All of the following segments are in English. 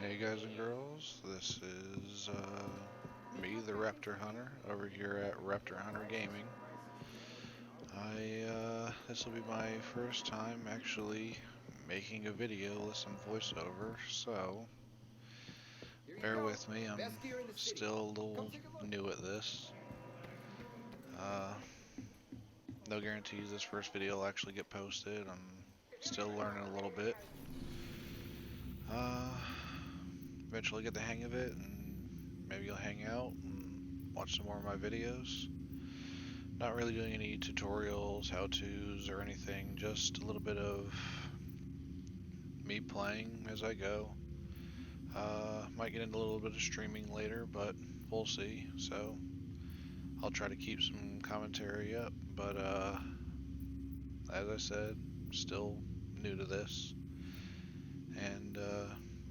Hey guys and girls, this is me, the Raptor Hunter, over here at Raptor Hunter Gaming. This will be my first time actually making a video with some voiceover, so bear with me. I'm still a little new at this. Uh, no guarantees this first video will actually get posted. I'm still learning a little bit. Uh, Eventually get the hang of it, and maybe you'll hang out and watch some more of my videos. Not really doing any tutorials, how-tos, or anything, just a little bit of me playing as I go. Might get into a little bit of streaming later, but we'll see. So I'll try to keep some commentary up, but as I said, still new to this, and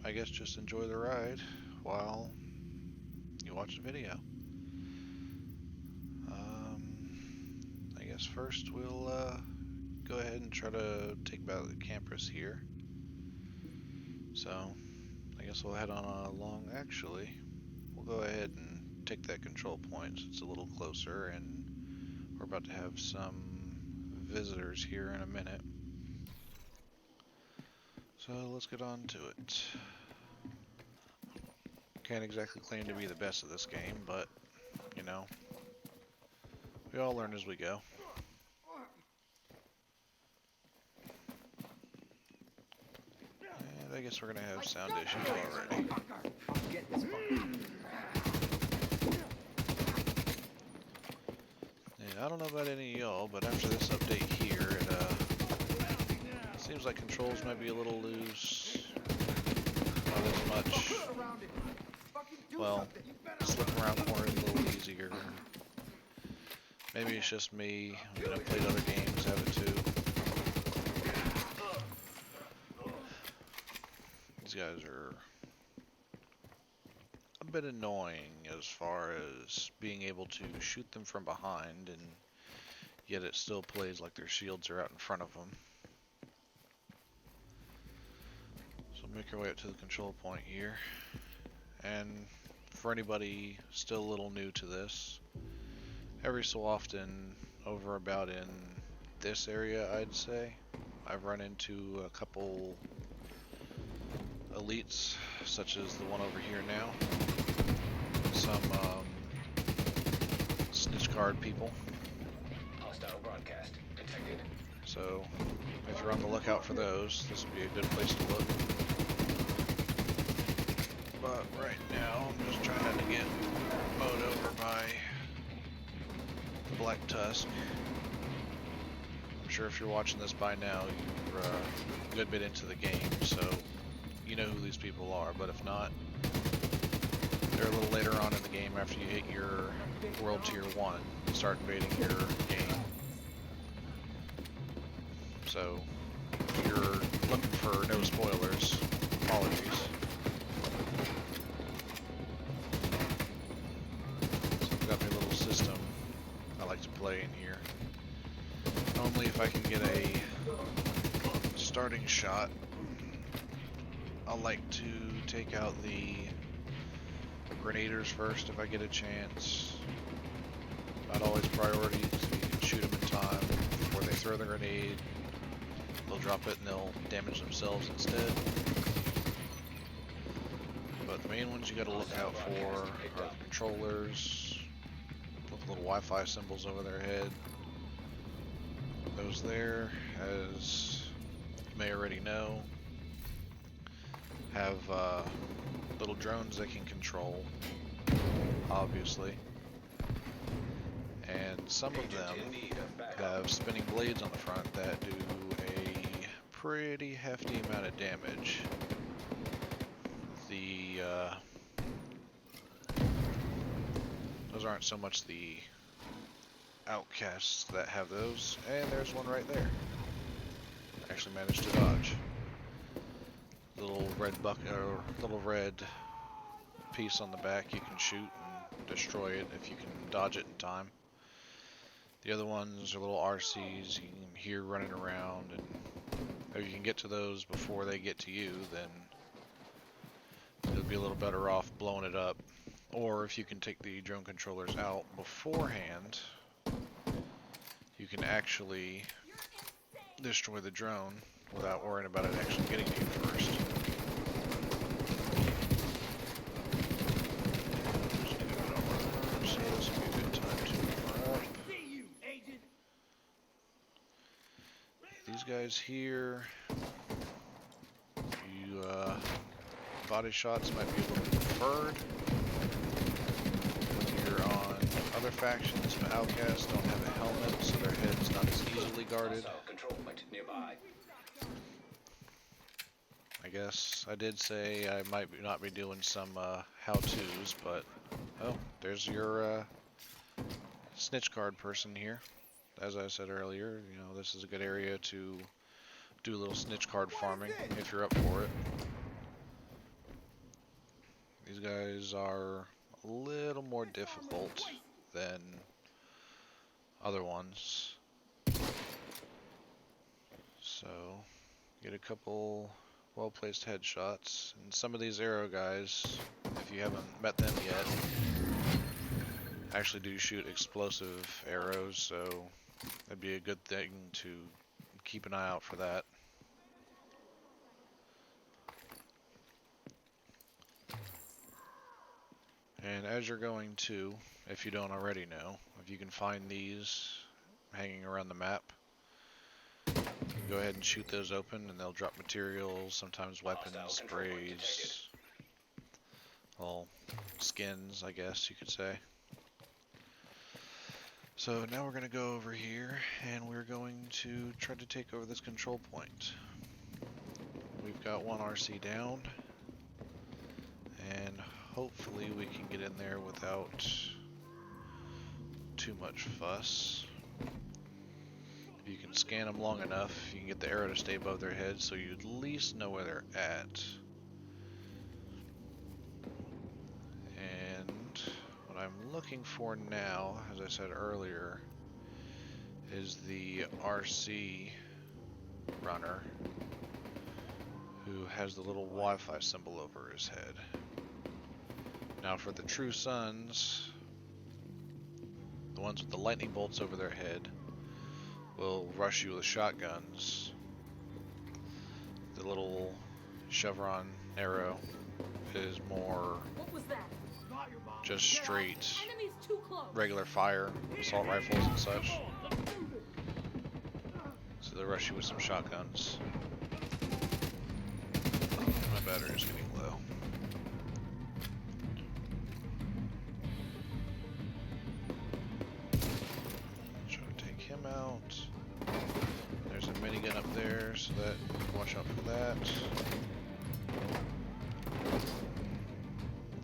I guess just enjoy the ride while you watch the video. I guess first we'll go ahead and try to take back the campus here. So I guess we'll head on along. Actually, we'll go ahead and take that control point so it's a little closer, and we're about to have some visitors here in a minute. So let's get on to it. Can't exactly claim to be the best at this game, but you know, we all learn as we go. And I guess we're gonna have sound issues already. Yeah, I don't know about any of y'all, but after this update here, it seems like controls might be a little loose. Not as much. Well, slipping around corners a little easier. Maybe it's just me. I've played other games, have it too. These guys are a bit annoying as far as being able to shoot them from behind, and yet it still plays like their shields are out in front of them. So make our way up to the control point here. And for anybody still a little new to this, every so often over about in this area, I'd say, I've run into a couple elites, such as the one over here now. Some snitch card people. Hostile broadcast detected. So if you're on the lookout for those, this would be a good place to look. But right now, I'm just trying not to get mowed over by the Black Tusk. I'm sure if you're watching this by now, you're a good bit into the game, so you know who these people are. But if not, they're a little later on in the game after you hit your World Tier 1 and start invading your game. So if you're looking for no spoilers, apologies. So I've got my little system I like to play in here. Normally if I can get a starting shot, I like to take out the grenaders first if I get a chance. Not always priority, so you can shoot them in time before they throw the grenade. They'll drop it and they'll damage themselves instead. But the main ones you gotta look out for are the controllers with little Wi-Fi symbols over their head. Those there, as you may already know, have little drones they can control, obviously. And some of them have spinning blades on the front that do a pretty hefty amount of damage. Those aren't so much the outcasts that have those, and there's one right there. Actually managed to dodge. Little red bucket or little red piece on the back you can shoot and destroy it if you can dodge it in time. The other ones are little RCs you can hear running around, and if you can get to those before they get to you, then would be a little better off blowing it up. Or if you can take the drone controllers out beforehand, you can actually destroy the drone without worrying about it actually getting to you first. Just give it over. So this would be a good time to power up. These guys here, body shots might be a little preferred. When you're on other factions, but outcasts don't have a helmet, so their head's not as easily guarded. Control point nearby. I guess I did say I might not be doing some how-tos, but oh, there's your snitch card person here. As I said earlier, you know, this is a good area to do a little snitch card farming if you're up for it. These guys are a little more difficult than other ones. So, get a couple well-placed headshots. And some of these arrow guys, if you haven't met them yet, actually do shoot explosive arrows, so that'd be a good thing to keep an eye out for that. And as you're going to, if you don't already know, if you can find these hanging around the map, you can go ahead and shoot those open and they'll drop materials, sometimes weapons, sprays, well, skins, I guess you could say. So now we're going to go over here and we're going to try to take over this control point. We've got one RC down and hopefully we can get in there without too much fuss. If you can scan them long enough, you can get the arrow to stay above their heads so you at least know where they're at. And what I'm looking for now, as I said earlier, is the RC runner who has the little Wi-Fi symbol over his head. Now for the True Sons, the ones with the lightning bolts over their head will rush you with shotguns. The little chevron arrow is more just straight regular fire, assault rifles and such. So they rush you with some shotguns. My battery's getting low. Try to take him out. There's a minigun up there, so that watch out for that.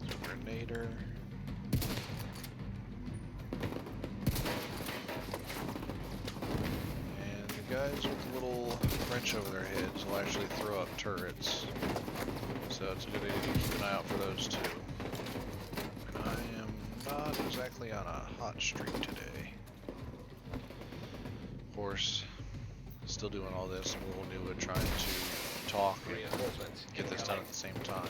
There's a grenader. And the guys with the little wrench over their heads will actually throw up turrets. So it's a good idea to keep an eye out for those too. And I am not exactly on a hot streak today. Of course, still doing all this, I'm a little new at trying to talk and get this done at the same time.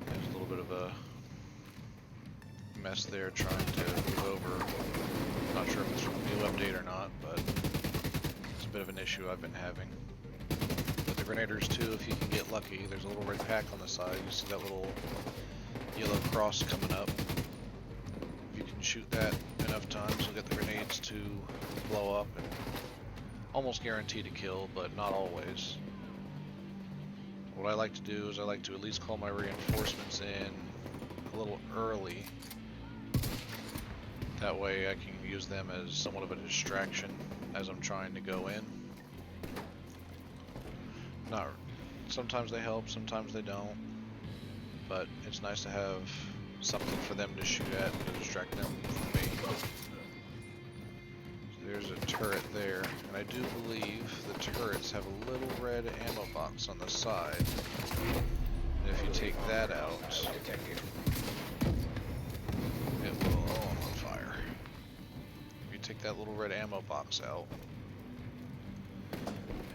There's a little bit of a mess there trying to move over. Not sure if it's from a new update or not, but it's a bit of an issue I've been having. With the grenaders too, if you can get lucky, there's a little red pack on the side. You see that little yellow cross coming up. If you can shoot that enough times, you'll get the grenades to blow up and almost guarantee to kill, but not always. What I like to do is I like to at least call my reinforcements in a little early. That way I can use them as somewhat of a distraction as I'm trying to go in. Sometimes they help, sometimes they don't, but it's nice to have something for them to shoot at to distract them from me. So there's a turret there, and I do believe the turrets have a little red ammo box on the side. And if you take that out, it will, oh, I'm on fire. If you take that little red ammo box out,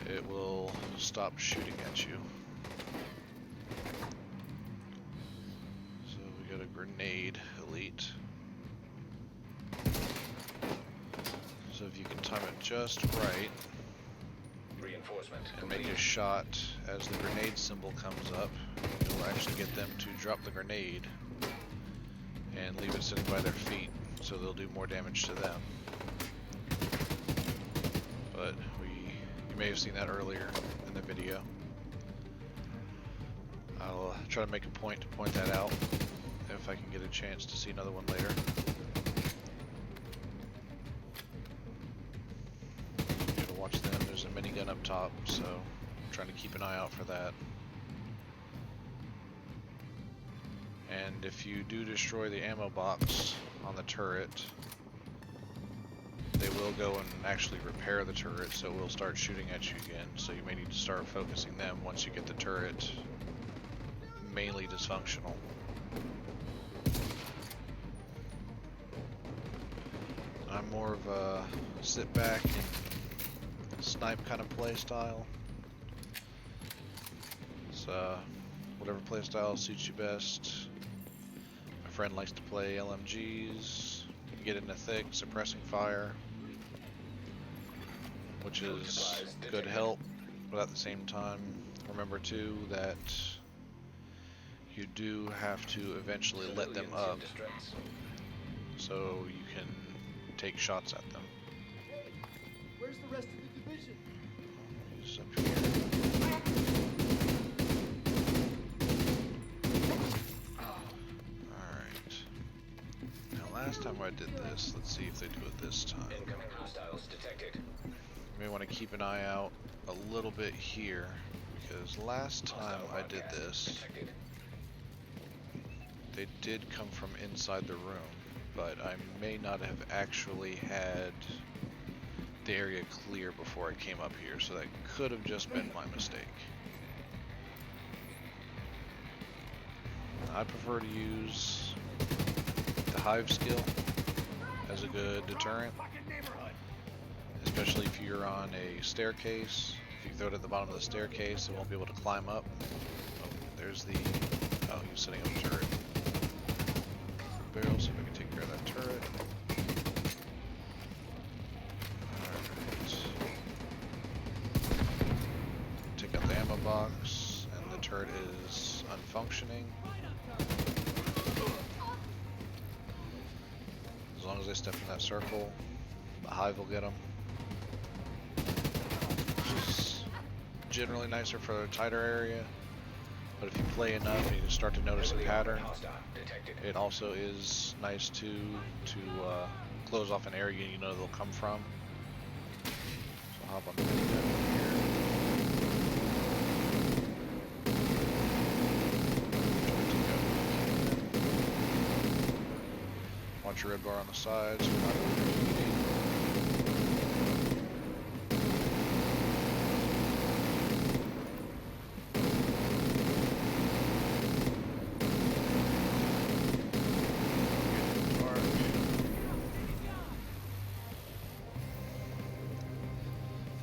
it will stop shooting at you. So we got a grenade elite. So if you can time it just right Reinforcement and make complete. a shot as the grenade symbol comes up, you'll actually get them to drop the grenade and leave it sitting by their feet, so they'll do more damage to them. But you may have seen that earlier in the video. I'll try to make a point to point that out if I can get a chance to see another one later. You gotta watch them. There's a minigun up top, so I'm trying to keep an eye out for that. And if you do destroy the ammo box on the turret, they will go and actually repair the turret, so it will start shooting at you again. So you may need to start focusing them once you get the turret mainly dysfunctional. I'm more of a sit back and snipe kind of play style. So whatever play style suits you best. My friend likes to play LMGs, get in the thick, suppressing fire, which is good help, but at the same time, remember too that you do have to eventually let them up so you can take shots at them. Hey, where's the rest of the division? He's up here. Alright. Now last time I did this, let's see if they do it this time. Incoming hostiles detected. You may want to keep an eye out a little bit here, because last time I did this, Detected. they did come from inside the room, but I may not have actually had the area clear before I came up here, so that could have just been my mistake. I prefer to use the hive skill as a good deterrent, especially if you're on a staircase. If you throw it at the bottom of the staircase, it won't be able to climb up. Oh, there's the... oh, he's setting up a turret. Barrel, see if I can take care of that turret. Alright. Take out the ammo box, and the turret is unfunctioning. As long as they step in that circle, the hive will get them. Which is generally nicer for a tighter area, but if you play enough and you start to notice a pattern, it also is nice to close off an area you know they'll come from. So hop on the minigun here. Watch your red bar on the side so you're not overheating.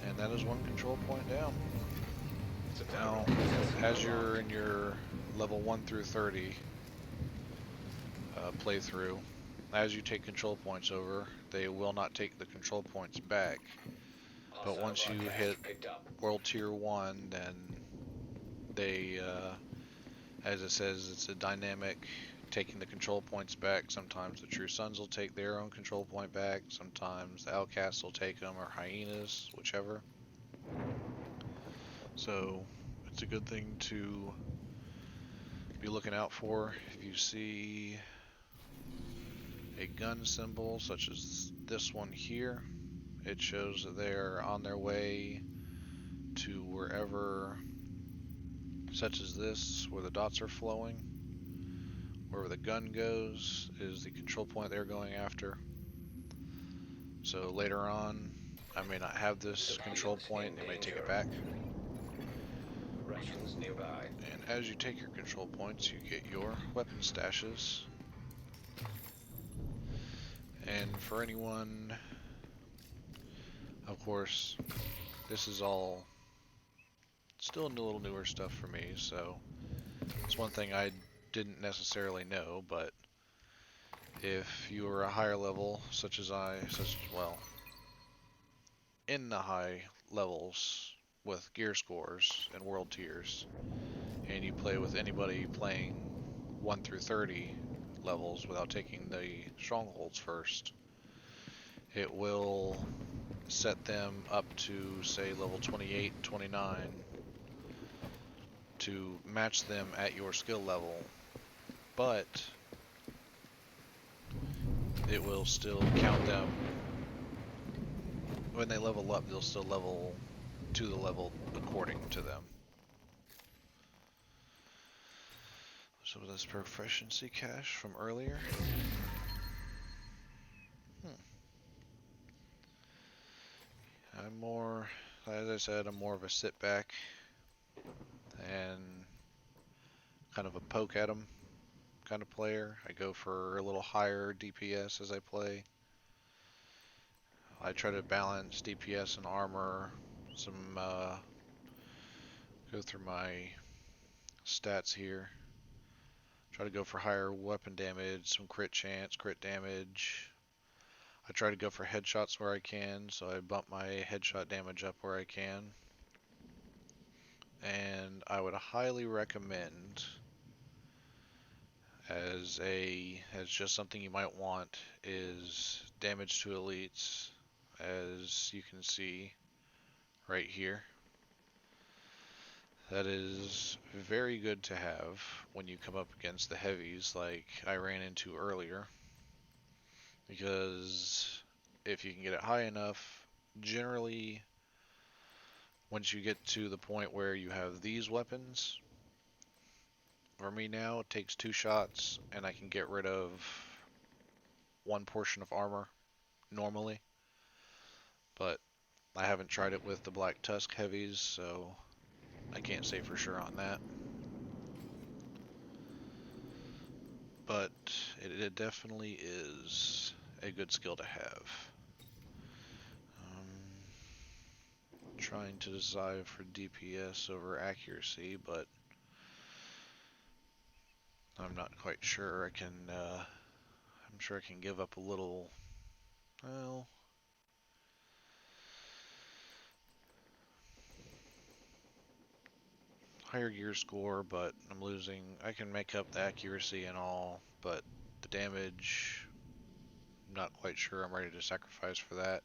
And that is one control point down. Now, as you're in your level 1 through 30 playthrough, as you take control points over, they will not take the control points back. But once you hit World Tier 1, then they, as it says, it's a dynamic taking the control points back. Sometimes the True Sons will take their own control point back. Sometimes the Outcasts will take them, or Hyenas, whichever. So it's a good thing to be looking out for. If you see a gun symbol such as this one here, it shows that they're on their way to wherever, such as this, where the dots are flowing. Wherever the gun goes is the control point they're going after. So later on, I may not have this control point, they may take it back. Rations nearby. And as you take your control points, you get your weapon stashes. And for anyone, of course, this is all still a little newer stuff for me, so it's one thing I didn't necessarily know, but if you were a higher level, well, in the high levels with gear scores and world tiers, and you play with anybody playing 1 through 30 levels without taking the strongholds first, it will set them up to, say, level 28, 29 to match them at your skill level, but it will still count them when they level up. They'll still level to the level according to them. So this proficiency cache from earlier. I'm more, as I said, I'm more of a sit back and kind of a poke at them kind of player. I go for a little higher DPS as I play. I try to balance DPS and armor. Go through my stats here. Try to go for higher weapon damage, some crit chance, crit damage. I try to go for headshots where I can, so I bump my headshot damage up where I can. And I would highly recommend, as just something you might want, is damage to elites, as you can see right here. That is very good to have when you come up against the heavies like I ran into earlier, because if you can get it high enough, generally once you get to the point where you have these weapons, for me now it takes 2 shots and I can get rid of 1 portion of armor normally, but I haven't tried it with the Black Tusk heavies, so I can't say for sure on that. But it definitely is a good skill to have. Trying to decide for DPS over accuracy, but I'm not quite sure. I'm sure I can give up a little, well, higher gear score, but I'm losing. I can make up the accuracy and all, but the damage, I'm not quite sure I'm ready to sacrifice for that.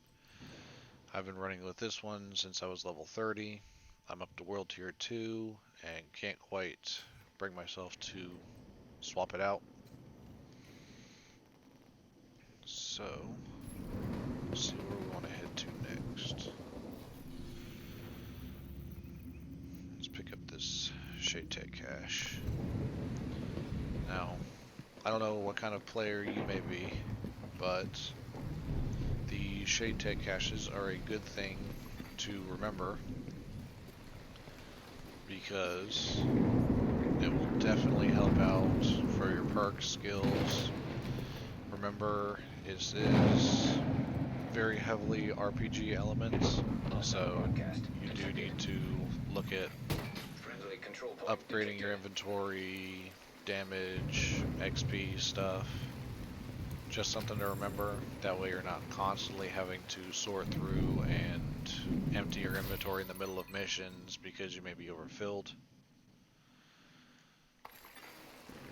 I've been running with this one since I was level 30. I'm up to world tier 2 and can't quite bring myself to swap it out. So, let's see where we want to head to next. Let's pick up this Shade Tech cache. Now, I don't know what kind of player you may be, but the Shade Tech caches are a good thing to remember, because it will definitely help out for your perk skills. Remember, this is very heavily RPG elements, so you do need to look at upgrading your inventory, damage, XP stuff. Just something to remember. That way you're not constantly having to sort through and empty your inventory in the middle of missions because you may be overfilled.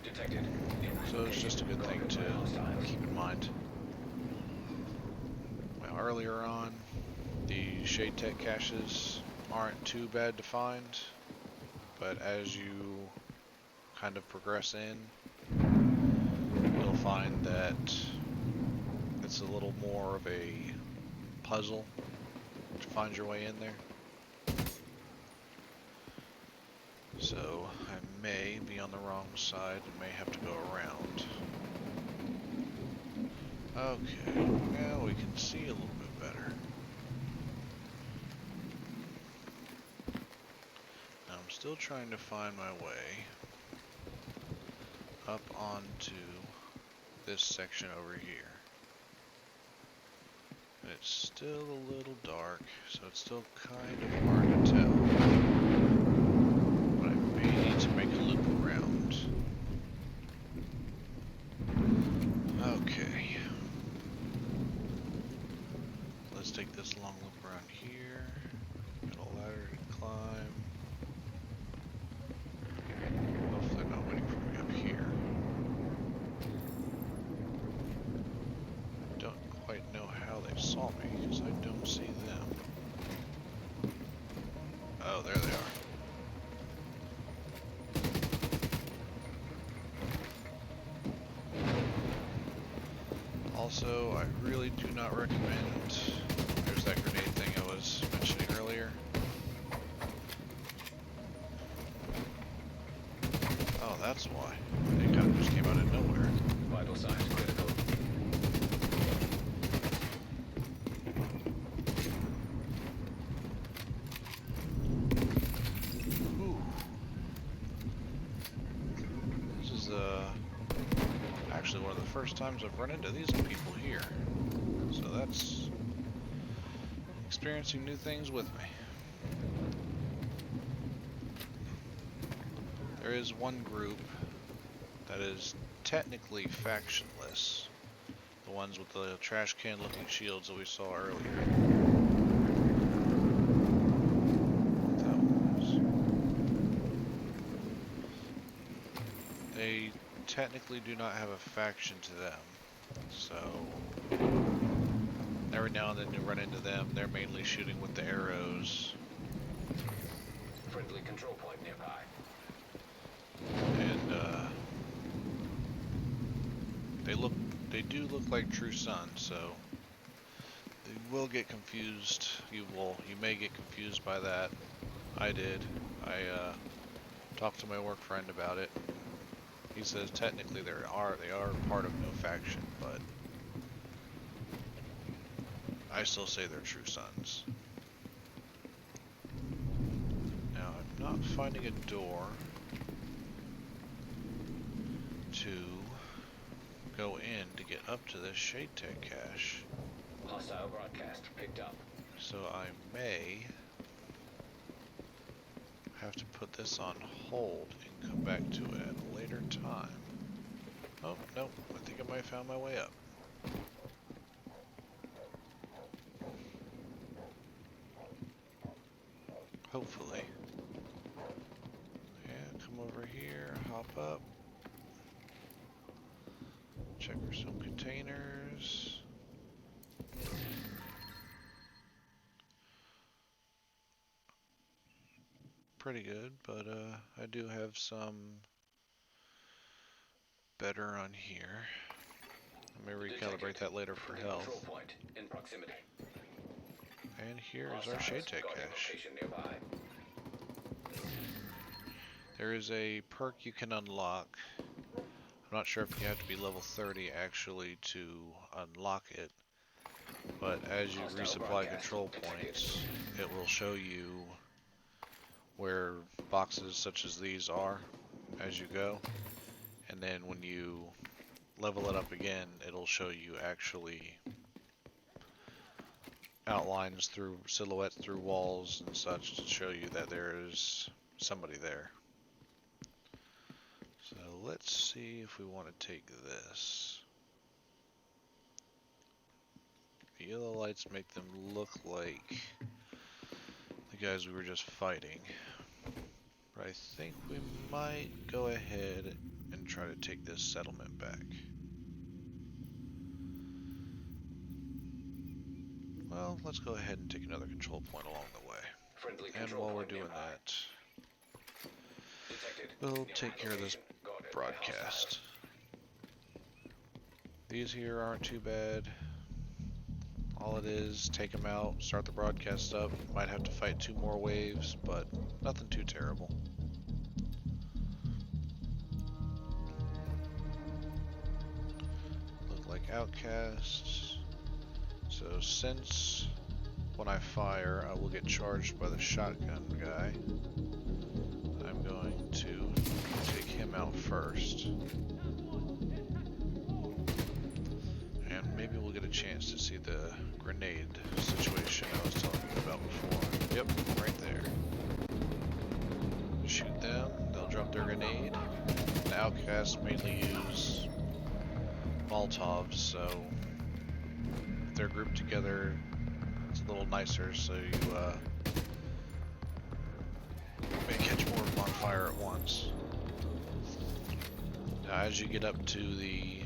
Detected. So it's just a good thing to keep in mind. Well, earlier on, the Shade Tech caches aren't too bad to find, but as you kind of progress in, you'll find that it's a little more of a puzzle to find your way in there. So I may be on the wrong side and may have to go around. Okay, now we can see a little bit better. Now I'm still trying to find my way up onto this section over here. And it's still a little dark, so it's still kind of hard to tell. Also, I really do not recommend. There's that grenade thing I was mentioning earlier. Oh, that's why. It kind of just came out of nowhere. Vital signs critical. Ooh. This is actually one of the first times I've run into these people here. So that's experiencing new things with me. There is one group that is technically factionless. The ones with the trash can looking shields that we saw earlier. That was. They technically do not have a faction to them. So every now and then you run into them. They're mainly shooting with the arrows. Friendly control point nearby. And they do look like true sons, so they will get confused. You may get confused by that. I did. I talked to my work friend about it. He says technically they are part of no faction, but I still say they're true sons. Now I'm not finding a door to go in to get up to this Shade Tech cache. Hostile broadcast picked up. So I may have to put this on hold and come back to it at a later time. Oh, no, I think I might have found my way up. Hopefully. Yeah, come over here, hop up. Check for some containers. Pretty good, but I do have some better on here. Let me recalibrate that later for Control health. point in proximity. And here is our Shade Tech cache. Nearby. There is a perk you can unlock. I'm not sure if you have to be level 30 actually to unlock it, but as you resupply control points, it will show you where boxes such as these are as you go, and then when you level it up again, it'll show you actually outlines through silhouettes through walls and such to show you that there is somebody there. So let's see if we want to take this. The yellow lights make them look like the guys we were just fighting. But I think we might go ahead and try to take this settlement back. Well, let's go ahead and take another control point along the way. Friendly And control while we're point doing nearby. that, Detected. we'll Nearby take care of this location. Guarded by broadcast. These here aren't too bad. All it is, take them out, start the broadcast up. Might have to fight 2 more waves, but nothing too terrible. Look like outcasts. So since when I fire, I will get charged by the shotgun guy, I'm going to take him out first. And maybe we'll get a chance to see the grenade situation I was telling you about before. Yep, right there. Shoot them, they'll drop their grenade. The outcasts mainly use Molotovs, so if they're grouped together, it's a little nicer, so you may catch more of them on fire at once. Now, as you get up to the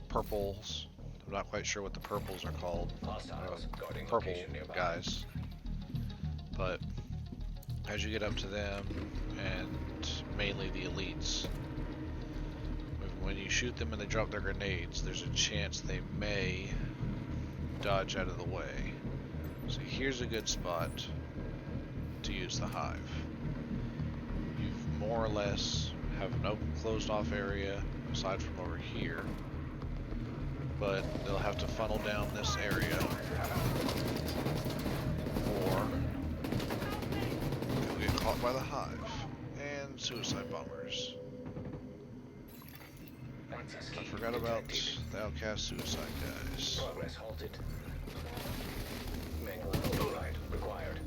purples, I'm not quite sure what the purples are called, Hostiles guarding purple location nearby. guys, but as you get up to them, and mainly the elites, we've when you shoot them and they drop their grenades, there's a chance they may dodge out of the way. So here's a good spot to use the hive. You've more or less have an open closed off area aside from over here, but they'll have to funnel down this area or they'll get caught by the hive and suicide bombers. I forgot about the outcast suicide guys. Progress halted. Manual override required.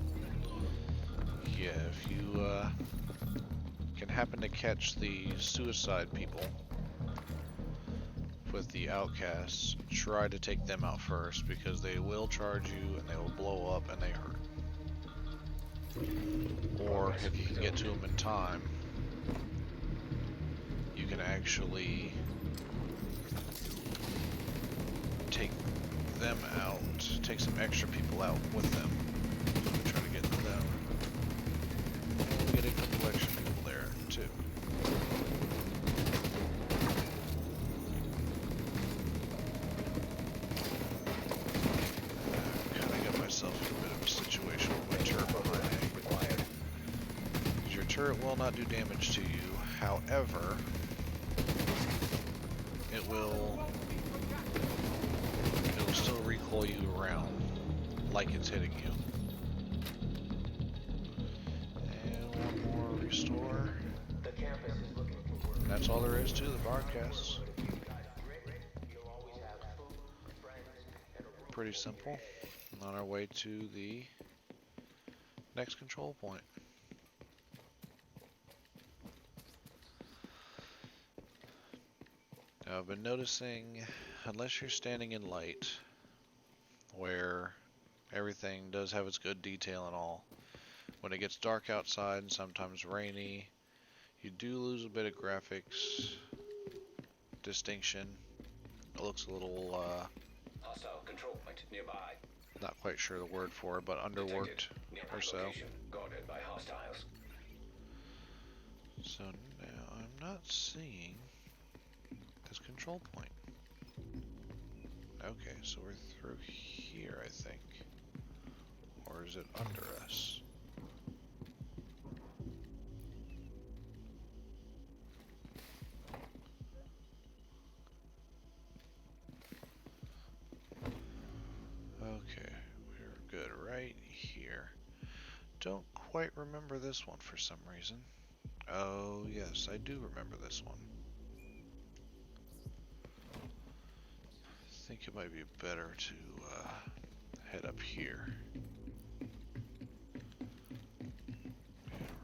Yeah, if you can happen to catch the suicide people with the outcasts, try to take them out first because they will charge you and they will blow up and they hurt. Or if you can get to them in time, you can actually take them out, take some extra people out with them. Try to get to them. And get a couple extra people there too. Kinda got myself in a bit of a situation with my turret behind me. Required. Your turret will not do damage to you, however, it'll still recoil you around like it's hitting you. And one more restore. The campus is looking for work. That's all there is to the broadcasts. Pretty simple. On our way to the next control point. Now, I've been noticing, unless you're standing in light, where everything does have its good detail and all, when it gets dark outside and sometimes rainy, you do lose a bit of graphics distinction. It looks a little, Hostile control point nearby. not quite sure the word for it, but underworked Detected. Nearby or so. location guarded by hostiles. So now I'm not seeing this control point. Okay, so we're through here, I think. Or is it under us? Okay, we're good right here. Don't quite remember this one for some reason. Oh, yes, I do remember this one. I think it might be better to head up here. And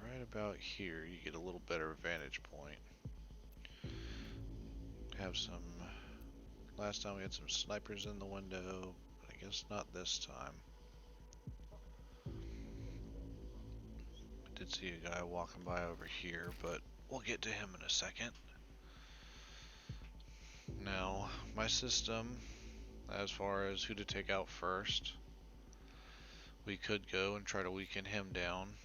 right about here, you get a little better vantage point. Have some... Last time we had some snipers in the window, but I guess not this time. I did see a guy walking by over here, but we'll get to him in a second. Now, my system, as far as who to take out first, we could go and try to weaken him down,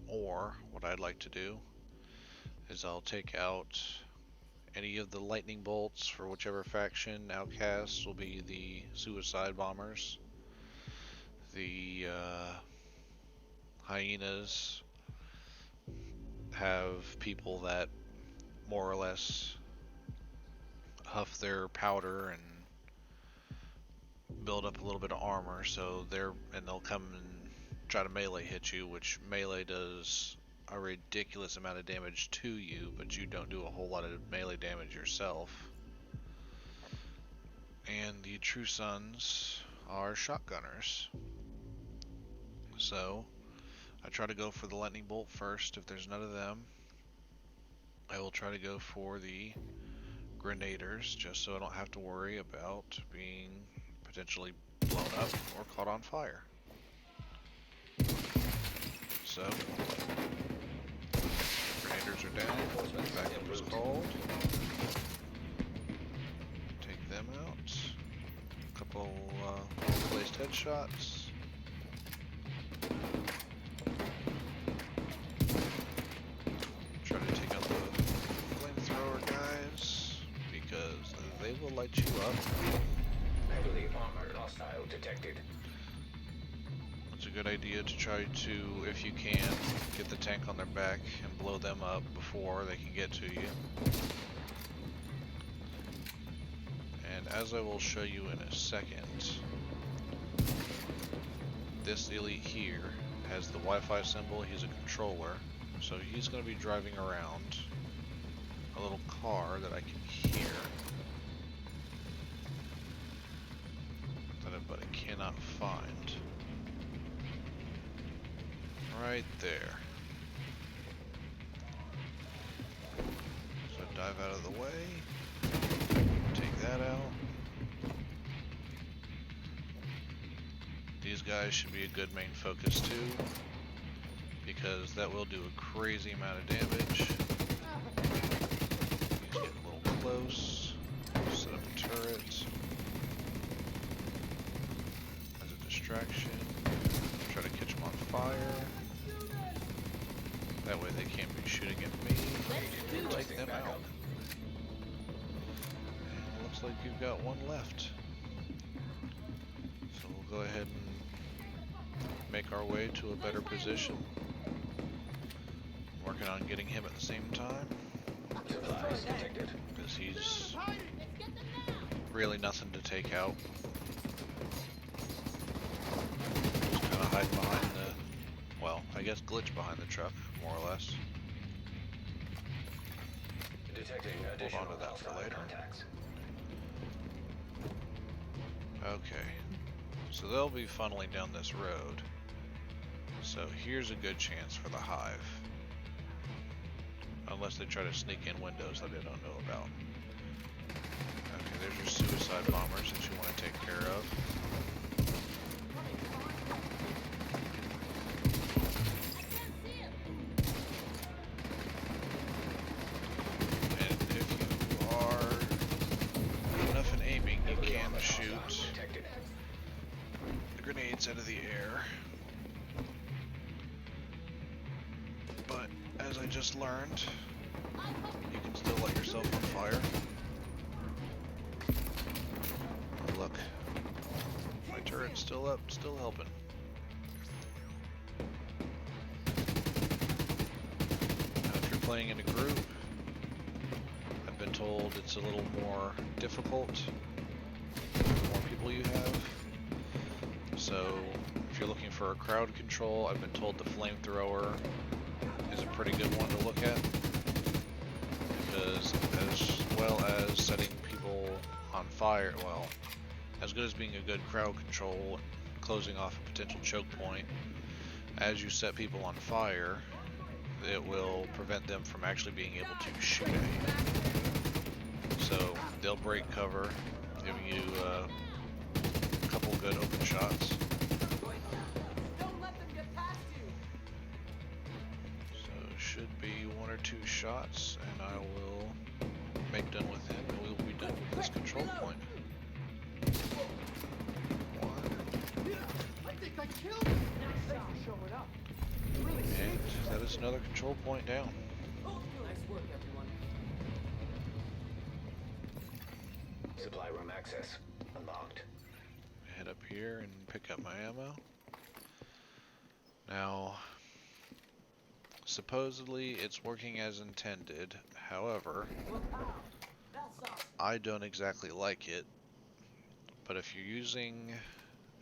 or what I'd like to do is I'll take out any of the lightning bolts for whichever faction. Outcasts will be the suicide bombers. The hyenas have people that more or less huff their powder and build up a little bit of armor, so they'll come and try to melee hit you, which melee does a ridiculous amount of damage to you, but you don't do a whole lot of melee damage yourself. And the True Sons are shotgunners. So I try to go for the lightning bolt first. If there's none of them, I will try to go for the grenaders, just so I don't have to worry about being potentially blown up or caught on fire. So, grenaders are down, backup was called. Take them out. A couple placed headshots. Try to take out the flamethrower guys. light you up. Heavily armored hostile detected. It's a good idea to try to, if you can, get the tank on their back and blow them up before they can get to you. And as I will show you in a second, this elite here has the Wi-Fi symbol. He's a controller, so he's going to be driving around a little car that I can hear, but I cannot find. Right there. So dive out of the way, take that out. These guys should be a good main focus too, because that will do a crazy amount of damage. He's getting a little close. Set up a turret as a distraction. Try to catch him on fire. That way they can't be shooting at me. Take them out. And looks like you've got one left. So we'll go ahead and make our way to a better position. Working on getting him at the same time, Supplies detected. because he's really nothing to take out. Just kind of hiding behind the, well, I guess glitch behind the truck, more or less. Detecting Hold additional on to that for hostile later. contacts. Okay, so they'll be funneling down this road. So here's a good chance for the hive. Unless they try to sneak in windows that I don't know about. Okay, there's your suicide bombers that you want to take care of. And if you are good enough in aiming, you can shoot Detected. the grenades out of the air. But as I just learned, you can still light yourself on fire. Oh, look, my turret's still up, still helping. Now, if you're playing in a group, I've been told it's a little more difficult the more people you have. So if you're looking for a crowd control, I've been told the flamethrower is a pretty good one to look at, because as well as setting people on fire, well, as good as being a good crowd control and closing off a potential choke point, as you set people on fire, it will prevent them from actually being able to shoot at you. So they'll break cover, giving you a couple good open shots. Don't let them get past you. So should be one or two shots, and I will make done with him, and we will be done with this control point. One, I think I killed him. Thanks for showing up. You really saved and yourself. that is another control point down. Nice work, everyone. Supply room access unlocked. Head up here and pick up my ammo. Now, supposedly it's working as intended. However, I don't exactly like it. But if you're using,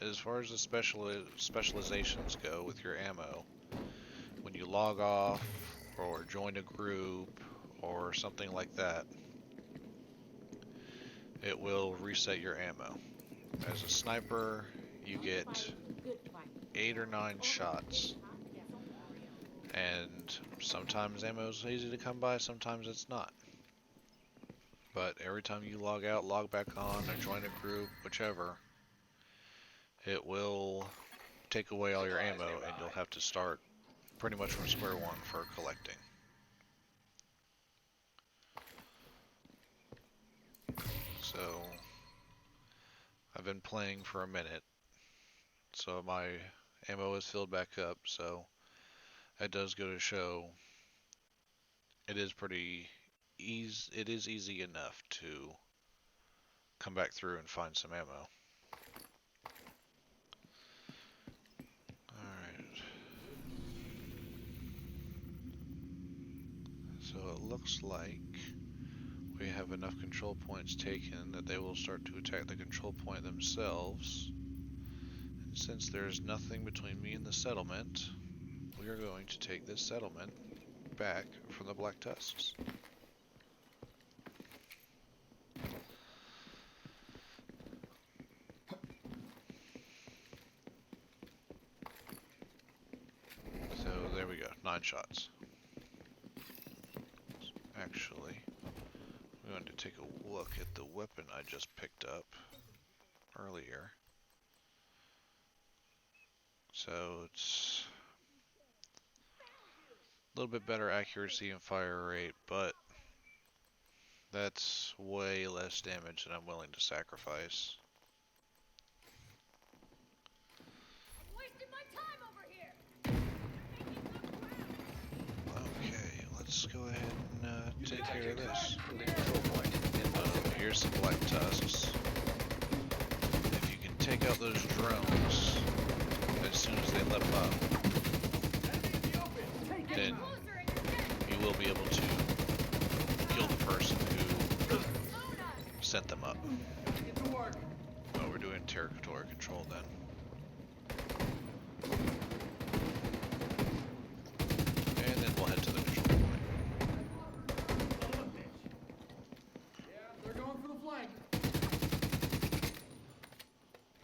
as far as the specializations go with your ammo, when you log off or join a group or something like that, it will reset your ammo. As a sniper, you get 8 or 9 shots, and sometimes ammo is easy to come by, sometimes it's not. But every time you log out, log back on, or join a group, whichever, it will take away all your ammo, and you'll have to start pretty much from square one for collecting. So I've been playing for a minute, so my ammo is filled back up, so that does go to show it is pretty easy. It is easy enough to come back through and find some ammo. Alright. So it looks like we have enough control points taken that they will start to attack the control point themselves. And since there's nothing between me and the settlement, we are going to take this settlement back from the Black Tusks. So there we go, 9 shots. Actually, I'm going to take a look at the weapon I just picked up earlier. So it's a little bit better accuracy and fire rate, but that's way less damage than I'm willing to sacrifice. Okay, let's go ahead and take care of this. From the control point. Here's some Black Tusks. If you can take out those drones as soon as they leap up, then you will be able to kill the person who sent them up. Oh, we're doing territory control then. And then we'll head to the control point. They're going for the flank.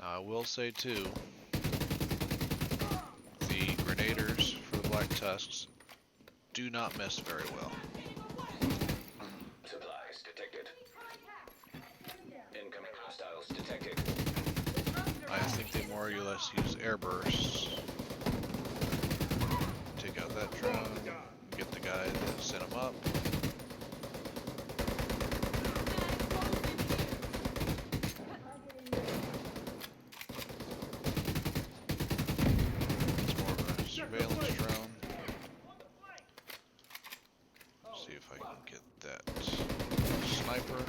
Now I will say too, the grenaders for the Black Tusks do not miss very well. Supplies detected. Incoming hostiles detected. I think they more or less use air bursts. Take out that drone, get the guy that sent him up. It's more of a surveillance drone. See if I can get that sniper.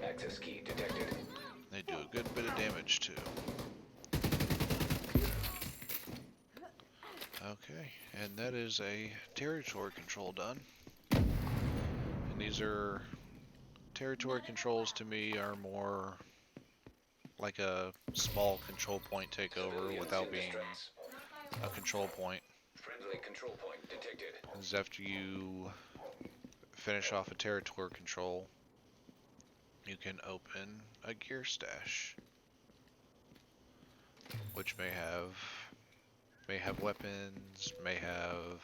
Access key detected. They do a good bit of damage too. Okay, and that is a territory control done. And these are territory controls to me are more like a small control point takeover Civilians without in being distress. a control point. Friendly control point detected. Is after you finish off a territory control, you can open a gear stash, which may have weapons, may have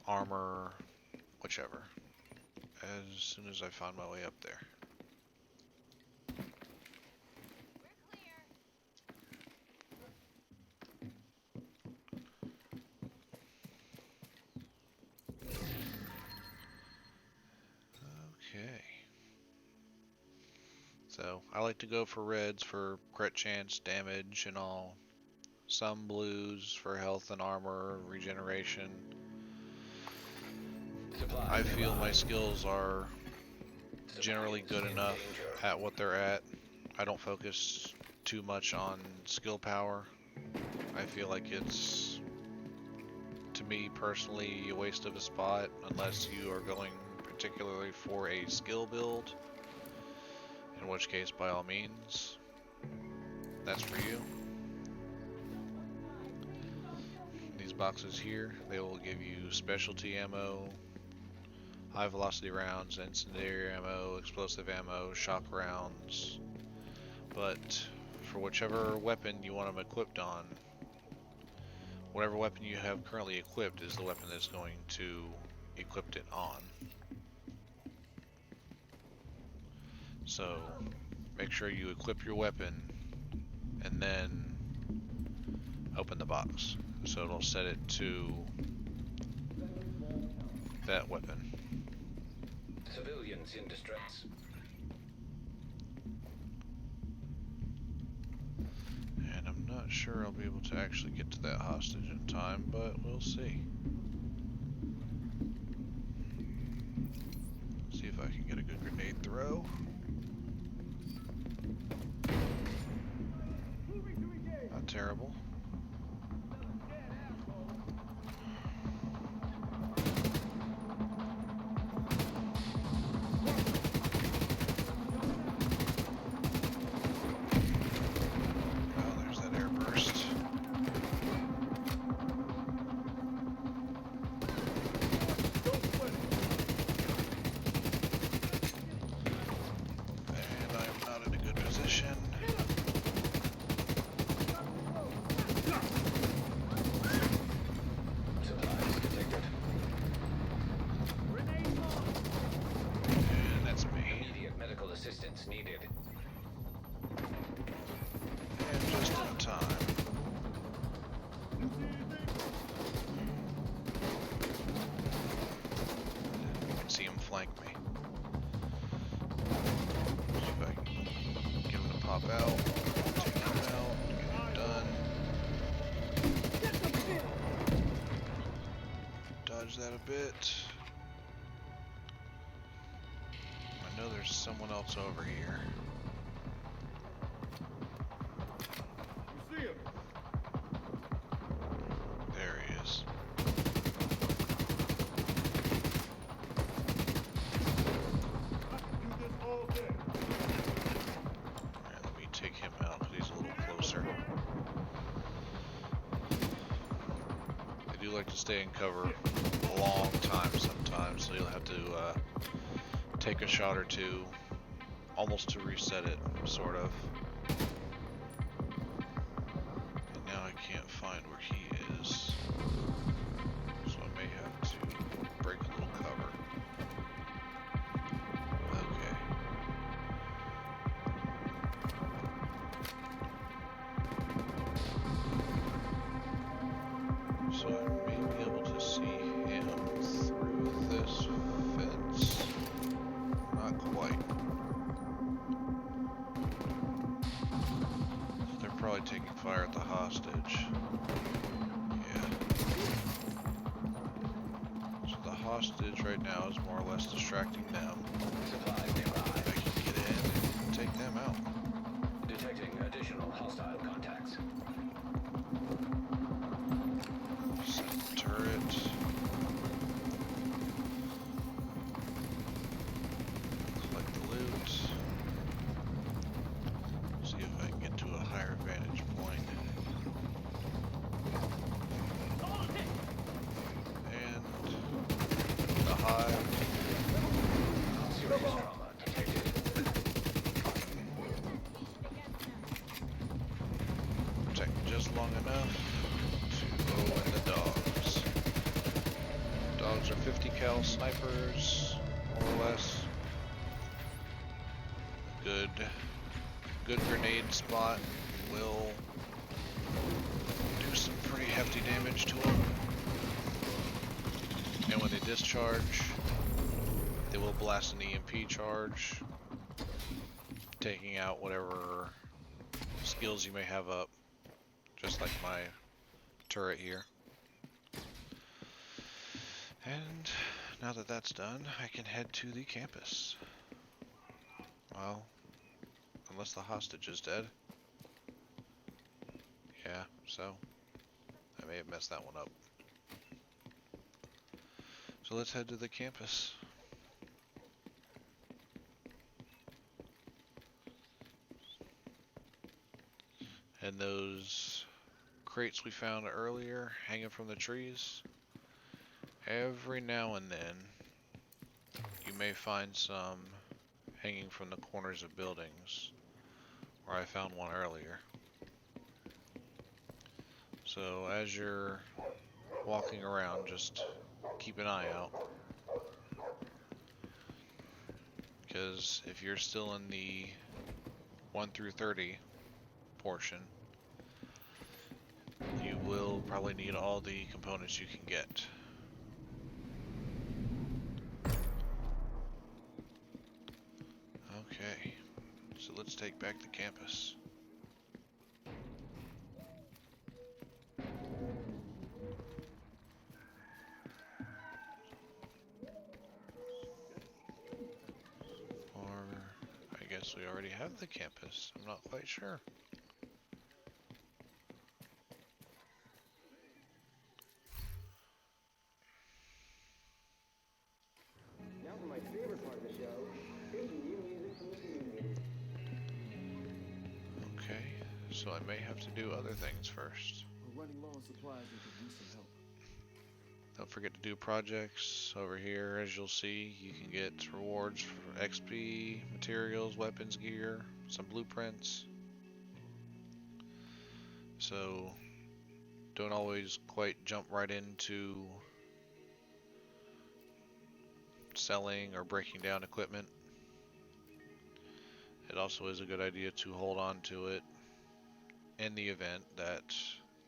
armor, whichever. As soon as I find my way up there. Okay. So I like to go for reds for crit chance, damage, and all. Some blues for health and armor, regeneration. Supplies I feel nearby. my skills are generally good Civilians in enough danger. at what they're at. I don't focus too much on skill power. I feel like it's, to me personally, a waste of a spot unless you are going particularly for a skill build. In which case, by all means, that's for you. These boxes here, they will give you specialty ammo, high velocity rounds, incendiary ammo, explosive ammo, shock rounds. But for whichever weapon you want them equipped on, whatever weapon you have currently equipped is the weapon that's going to equip it on. So make sure you equip your weapon and then open the box. So it'll set it to that weapon. Civilians in distress. And I'm not sure I'll be able to actually get to that hostage in time, but we'll see. good grenade throw. Not terrible. Oh, there's that air burst. And I'm not in a good position. Supplies detected. And that's me. Immediate medical assistance needed. And just in time. You can see him flank me. See if I can get him to pop out. Take him out. Get him done. Dodge that a bit. I know there's someone else over here. There he is. Alright, let me take him out because he's a little closer. They do like to stay in cover a long time sometimes, so you'll have to take a shot or two almost to reset it, sort of. And now I can't find where he is, so I may have to break a little cover. Okay. So I may be able to see him through this fence. Not quite. They're probably taking fire at the hostage. Yeah. So the hostage right now is more or less distracting them. Supplies I nearby. can get in and take them out. Detecting additional hostile contacts. Set the turret. Collect the loot. See if I can get to a higher vantage point. And the hive. Serious trauma detected. Protect just long enough to go in the dogs. Dogs are 50 cal snipers, more or less. Good grenade spot will do some pretty hefty damage to them. And when they discharge, they will blast an EMP charge, taking out whatever skills you may have up, just like my turret here. And now that that's done, I can head to the campus. Well, unless the hostage is dead. Yeah, so I may have messed that one up. So let's head to the campus. And those crates we found earlier hanging from the trees, every now and then you may find some hanging from the corners of buildings, where I found one earlier. So as you're walking around, just keep an eye out, because if you're still in the 1 through 30 portion, you will probably need all the components you can get. Okay, so let's take back the campus. already have the campus? I'm not quite sure. Now for my favorite part of the show, taking new music from the community. Okay, so I may have to do other things first. We're running low on supplies and could use some help. Don't forget to do projects over here. As you'll see, you can get rewards for XP, materials, weapons, gear, some blueprints. So don't always quite jump right into selling or breaking down equipment. It also is a good idea to hold on to it in the event that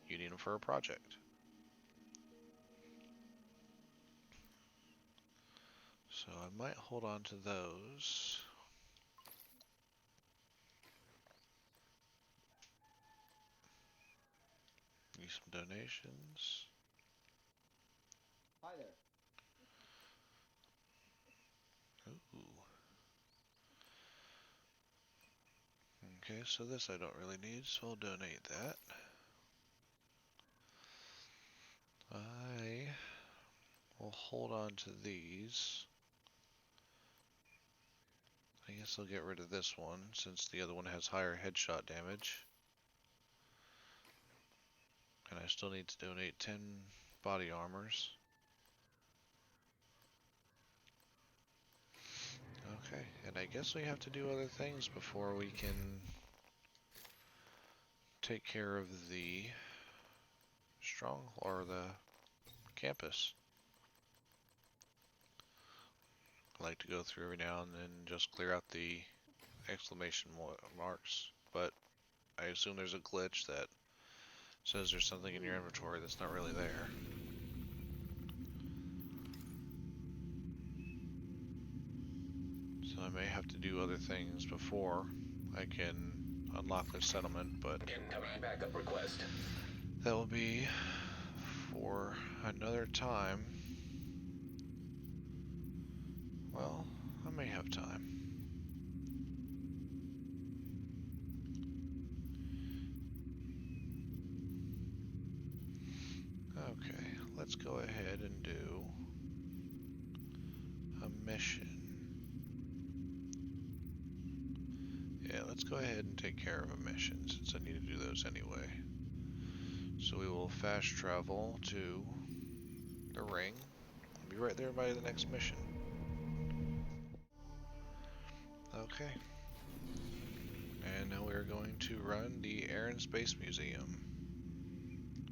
you need them for a project. So I might hold on to those. Need some donations. Hi there. Ooh. Okay, so this I don't really need, so I'll donate that. I will hold on to these. I guess I'll get rid of this one since the other one has higher headshot damage. And I still need to donate 10 body armors. Okay, and I guess we have to do other things before we can take care of the strong or the campus. I like to go through every now and then just clear out the exclamation marks, but I assume there's a glitch that says there's something in your inventory that's not really there. So I may have to do other things before I can unlock the settlement, but Incoming backup request. that will be for another time. Well, I may have time. Okay, let's go ahead and do a mission. Yeah, let's go ahead and take care of a mission since I need to do those anyway. So we will fast travel to the ring. I'll be right there by the next mission. Okay. And now we are going to run the Air and Space Museum.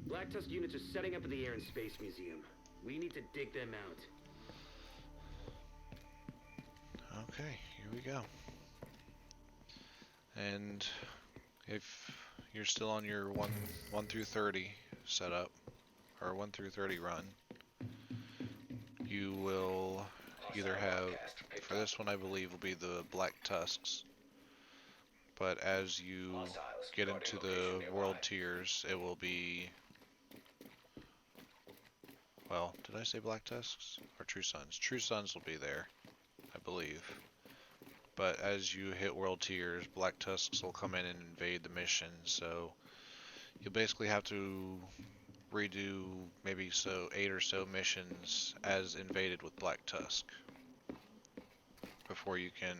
Black Tusk units are setting up at the Air and Space Museum. We need to dig them out. Okay, here we go. And if you're still on your 1 through 30 setup, or 1 through 30 run, you will either have, for this one I believe will be the Black Tusks, but as you get into the world tiers, it will be, well, did I say Black Tusks? Or True Sons? True Sons will be there, I believe. But as you hit world tiers, Black Tusks will come in and invade the mission, so you'll basically have to redo maybe 8 or so missions as invaded with Black Tusk before you can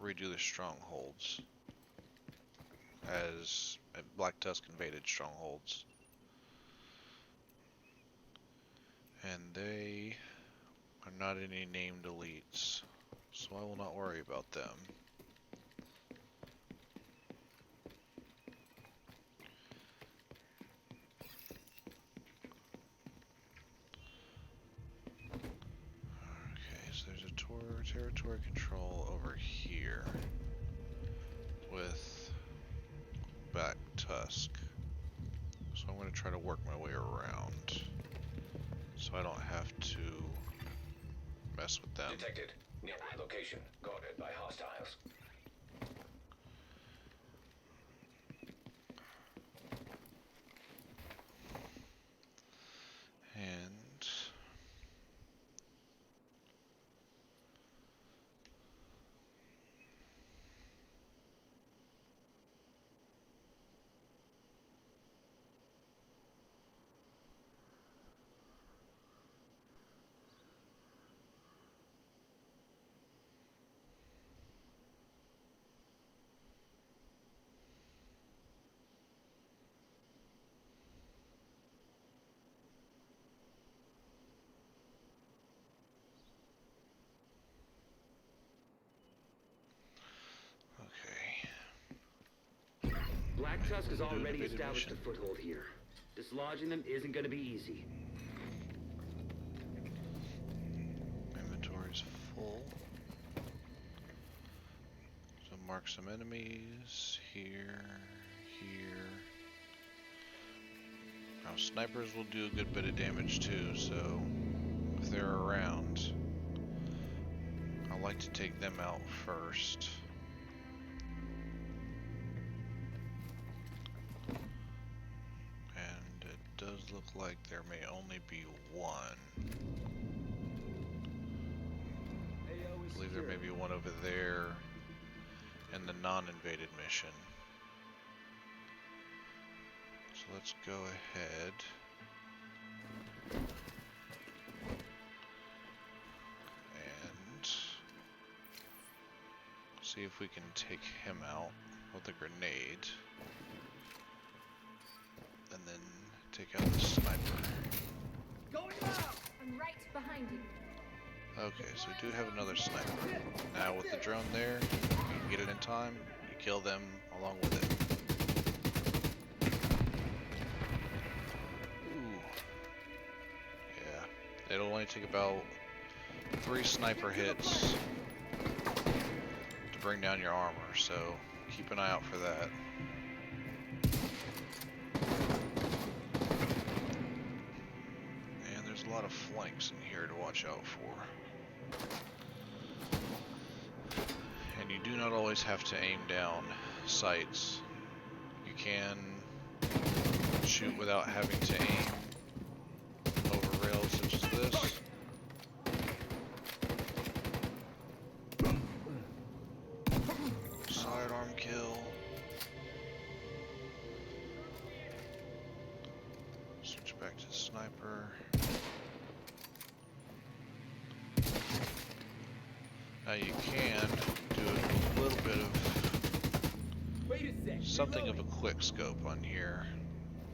redo the strongholds as Black Tusk invaded strongholds. And they are not any named elites, so I will not worry about them. Okay, so there's a territory control over here with Black Tusk. So I'm going to try to work my way around so I don't have to mess with them. Detected. Nearby location guarded by hostiles. And Black Tusk has Do an already evaded established a mission. foothold here. Dislodging them isn't going to be easy. Inventory's full. So mark some enemies here, here. Now snipers will do a good bit of damage too, so if they're around, I like to take them out first. And it does look like there may only be one. I believe there may be one over there in the non-invaded mission. So let's go ahead. And see if we can take him out with a grenade. And then take out the sniper. I'm right behind you. Okay, so we do have another sniper. Now with the drone there, you can get it in time, you kill them along with it. Ooh. Yeah, it'll only take about 3 sniper hits to bring down your armor, so keep an eye out for that. And there's a lot of flanks in here to watch out for. And you do not always have to aim down sights. You can shoot without having to aim over rails such as this. Sidearm kill. Switch back to sniper. Now you can do a little bit of something of a quick scope on here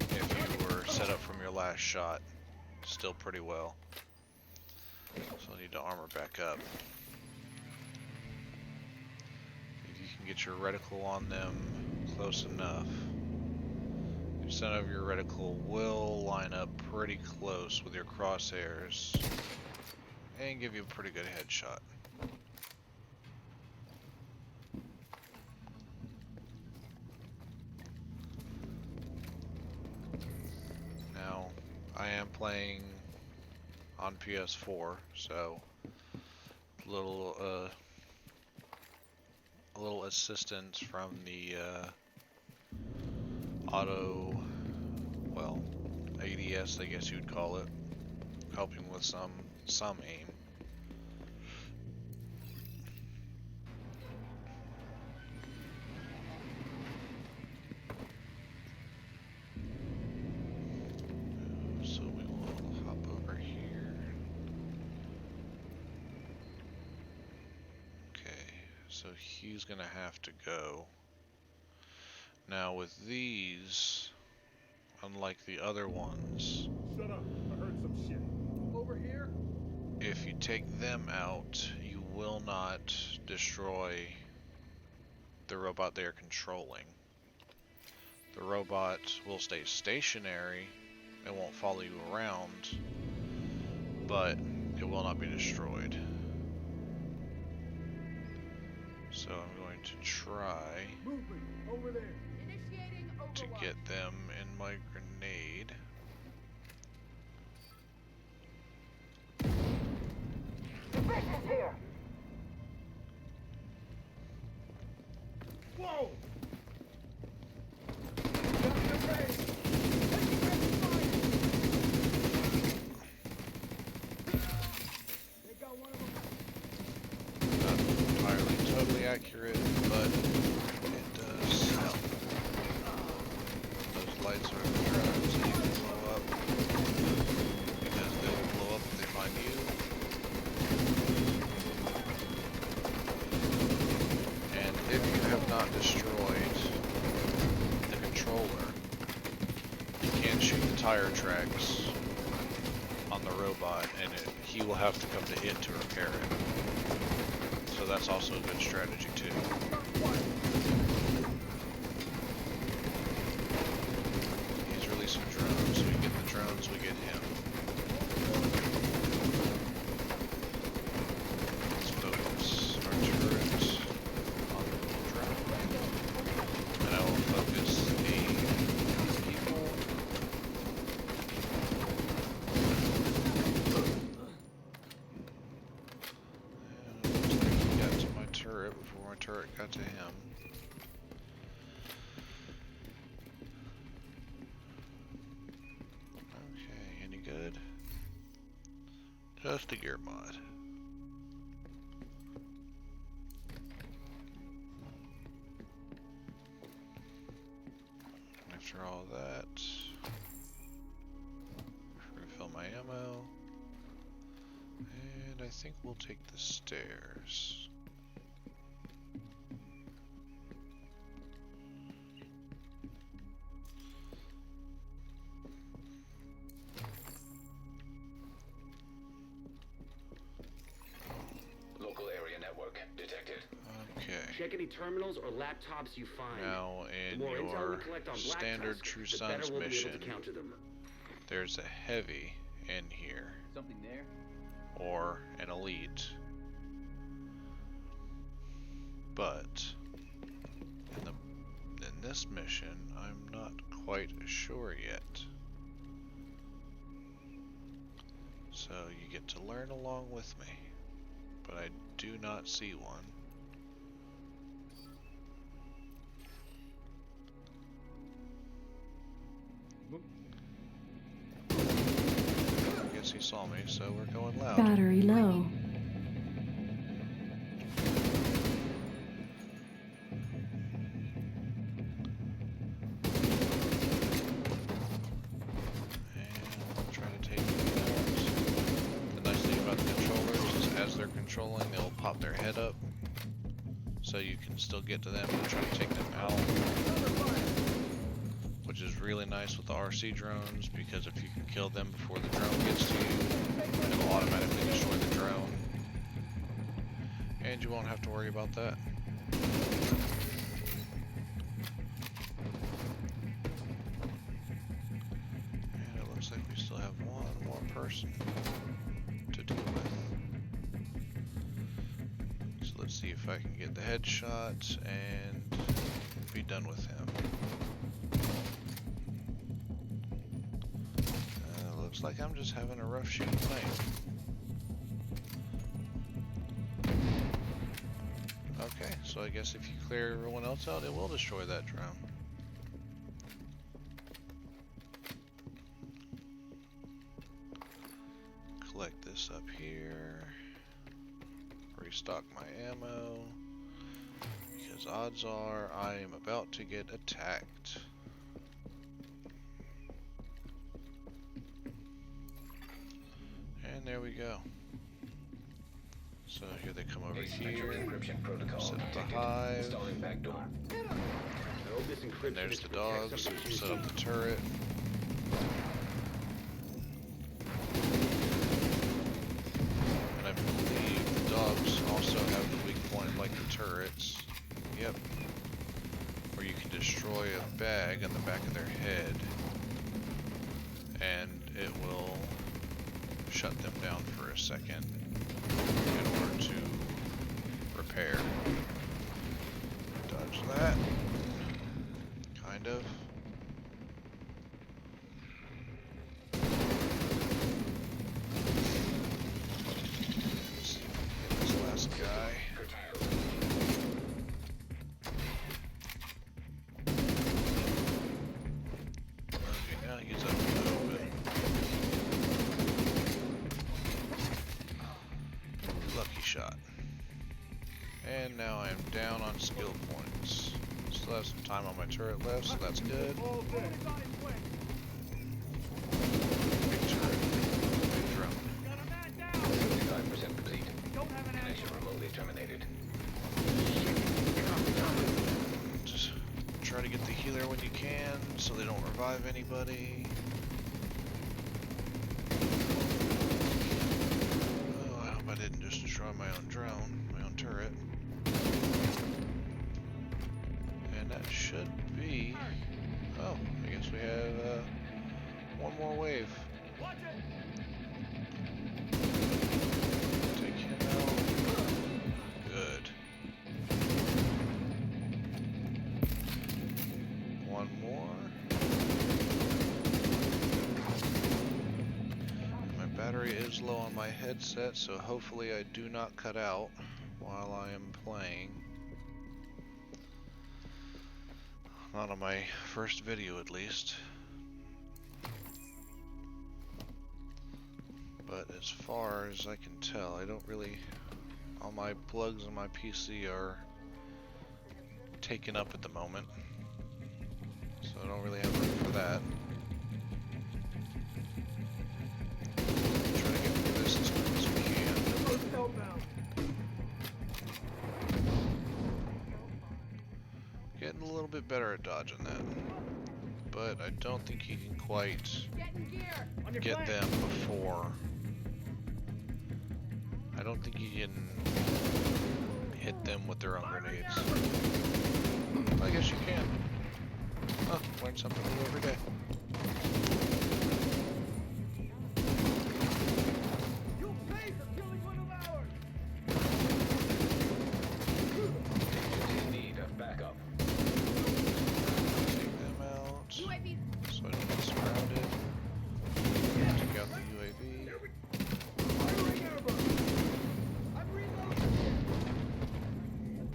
if you were set up from your last shot still pretty well. So I need to armor back up. If you can get your reticle on them close enough, the percent of your reticle will line up pretty close with your crosshairs and give you a pretty good headshot. I am playing on PS4, so a little assistance from the auto, well, ADS, I guess you'd call it, helping with some aim. So he's gonna have to go. Now with these, unlike the other ones, Shut up, I heard some shit. Over here? if you take them out, you will not destroy the robot they are controlling. The robot will stay stationary, it won't follow you around, but it will not be destroyed. So I'm going to try Movement, over there. Initiating to overwatch. get them in my grenade. Defense is here. Whoa! They got one of them. Not entirely totally accurate, but it does help. Those lights are in the ground, so you can blow up, because they will blow up if they find you. And if you have not destroyed the controller, you can shoot the tire tracks on the robot, and he will have to come to it to repair it. So that's also a good strategy too. to him. Okay, any good? Just a gear mod. After all that, refill my ammo. And I think we'll take the stairs. Local area network detected. Okay. Check any terminals or laptops you find. Now in The more intel your we collect on Black standard Tusk, True the Sons better we'll be mission, able to counter them. there's a heavy in here, Something there? or an elite. But in this mission, I'm not quite sure yet. So you get to learn along with me, but I do not see one. I guess he saw me, so we're going loud. Battery low. And try to take it out. The nice thing about the controllers is as they're controlling, they'll pop their head up, so you can still get to them and try to take them out. Which is really nice with the RC drones, because if you can kill them before the drone gets to you, it'll automatically destroy the drone. And you won't have to worry about that. And it looks like we still have one more person to deal with. So let's see if I can get the headshot and be done with him. Looks like I'm just having a rough shooting night. Okay, so I guess if you clear everyone else out, it will destroy that drone. Collect this up here. Restock my ammo. Because odds are I am about to get attacked. And there we go. So here they come over Asymmetric here. encryption protocol Set up the detected. hive. Installing backdoor. I hope this encryption And there's is the to protect dogs. something Set up juicy. the turret. And I believe the dogs also have the weak point like the turrets. Yep. Where you can destroy a bag on the back of their head, and it will shut them down for a second in order to repair. Dodge that. Kind of. Let's see if we can get this last guy. Okay, now he's up in the open. Lucky shot. And now I'm down on skill points. Still have some time on my turret left, so that's good. All dead. It's on its way. Big turret. Big drone. Got a man down. 75% complete. Don't have an Connection answer. remotely terminated. Just try to get the healer when you can, so they don't revive anybody. Oh, I hope I didn't just destroy my own drone, my own turret. And that should be... Oh, I guess we have one more wave. Watch it. Take him out. Good. One more. My battery is low on my headset, so hopefully I do not cut out while I am playing. Not on my first video, at least. But as far as I can tell, I don't really... All my plugs on my PC are taken up at the moment. So I don't really have room for that. Try to get through this as quick as we can. Getting a little bit better at dodging that. But I don't think you can quite get them before. I don't think you can hit them with their own grenades. I guess you can. Huh, learn something new every day. You pay for killing one of ours! In need of backup. Take them out. So I don't get surrounded. Take out the UAV. Firing ever! I'm reloading!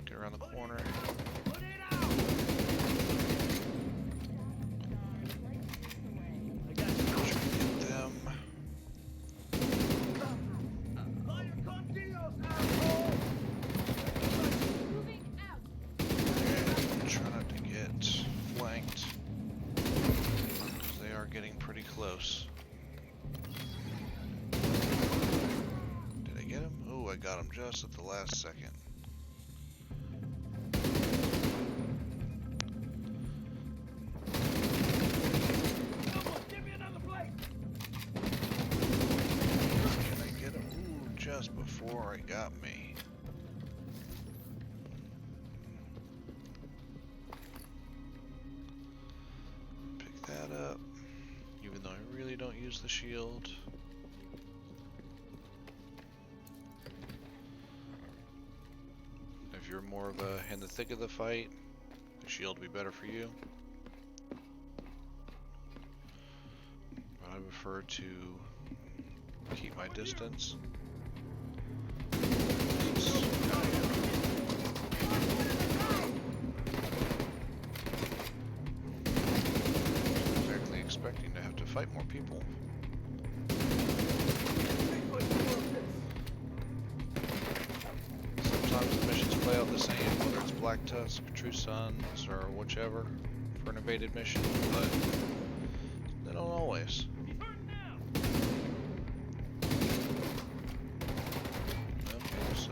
Get around the corner. Put it out! I got you. Try to get them. Fire continos, asshole! Moving out. And try not to get flanked. Because they are getting pretty close. Did I get him? Oh, I got him just at the last second. Someone give me another plate! Can I get him? Ooh, just before he got me. Pick that up. Even though I really don't use the shield. If you're more of a in the thick of the fight, the shield will be better for you. But I prefer to keep my distance. Exactly expecting to have to fight more people. Sometimes the missions play out the same, whether it's Black Tusk, True Sons, or whichever for an evaded mission, but they don't always. He's hurting now! Okay, so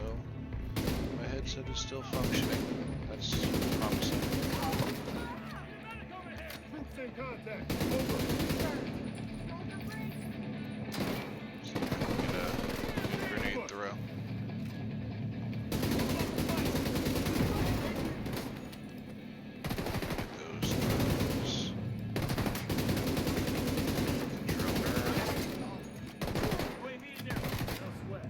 my headset is still functioning. That's promising. Troops in contact! Over! See if I can get a grenade throw. Get those throws. Controller. Wait me in there! No sweat!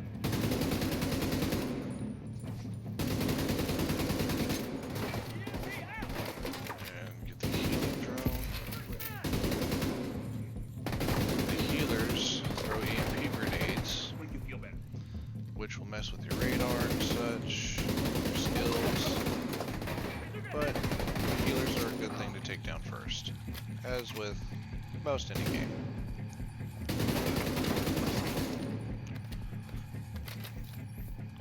And get the healing drone. The healers throw EMP grenades, Make you feel better. which will mess with your radar and such, your skills. But healers are a good thing to take down first, as with most any game.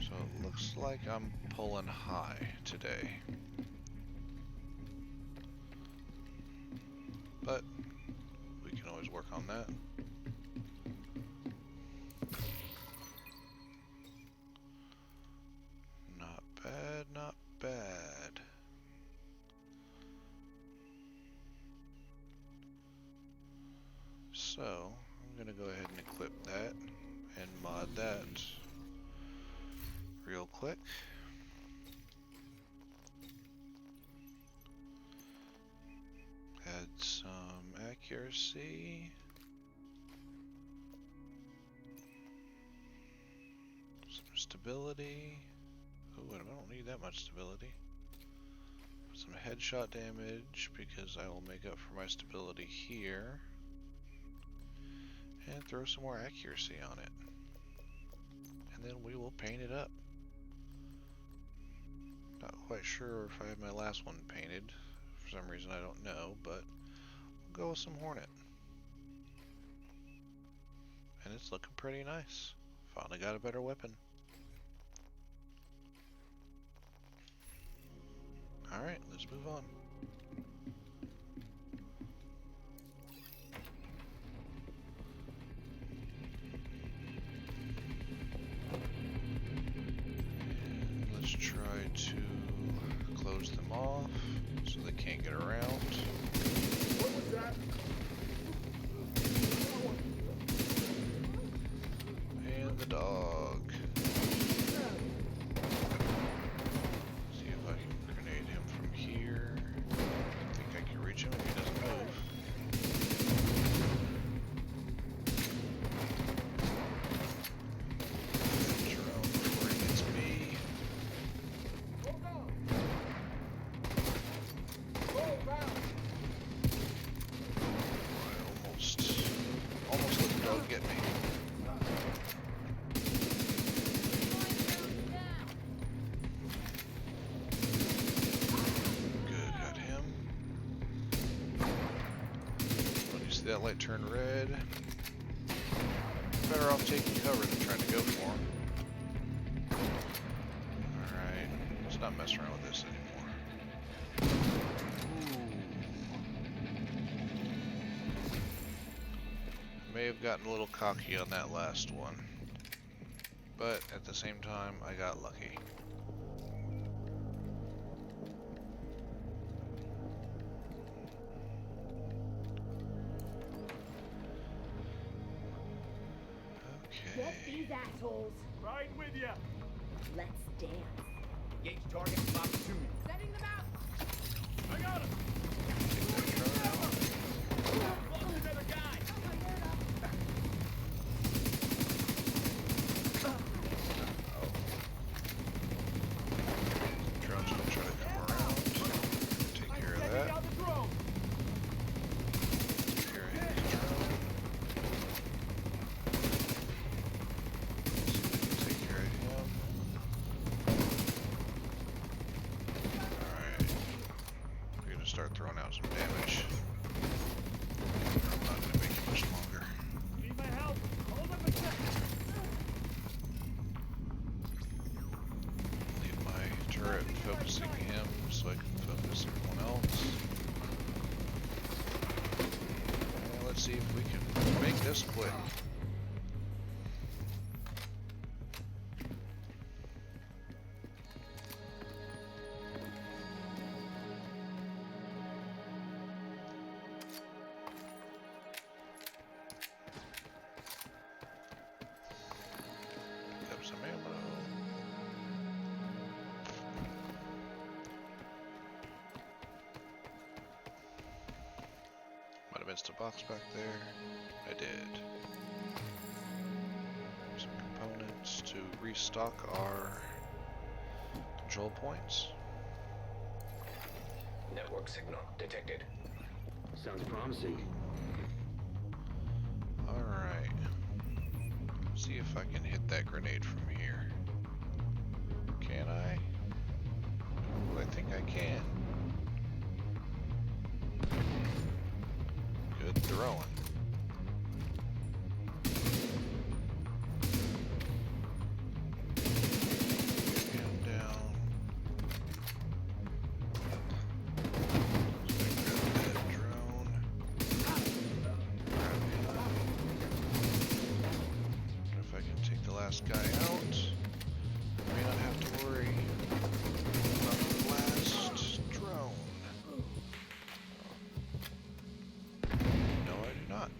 So it looks like I'm pulling high today. But we can always work on that. Not bad, not bad. So, I'm gonna go ahead and equip that and mod that real quick. Add some accuracy. Some stability. Oh, I don't need that much stability. Some headshot damage because I will make up for my stability here. And throw some more accuracy on it. And then we will paint it up. Not quite sure if I have my last one painted. For some reason I don't know, but we'll go with some Hornet. And it's looking pretty nice. Finally got a better weapon. Alright, let's move on. And let's try to close them off so they can't get around. What was that? And the dog. See if I can grenade him from here. I think I can reach him if he doesn't move. Drone before he gets me. I almost let the dog get me. Good, got him. When you see that light turn red, better off taking cover than trying to go for him. Alright, let's not mess around with this anymore. Ooh. May have gotten a little cocky on that last one, but at the same time, I got lucky. Get Okay. these assholes. Right with you. Let's dance. Engage target. Lock to me. Setting them out. I got him. Take that drone out. Lost another guy. Drone's gonna try to come around. Take care of Taking that. down the drone. Take care of his drone. See if we can take care of him. Alright. We're gonna start throwing out some damage. I'm not gonna make it much longer. Need my help. Hold up a second. Leave my turret focusing him so I can focus everyone else. And let's see if we can make this quick. Pick up some ammo. Might have missed a box back there. I did. Some components to restock our control points. Network signal detected. Sounds promising. Alright. See if I can hit that grenade from here. Can I? Ooh, I think I can. Good throwing. Get him down. Let's grab that drone. Grab him. If I can take the last guy out, I may not have to worry about the last drone. No, I do not.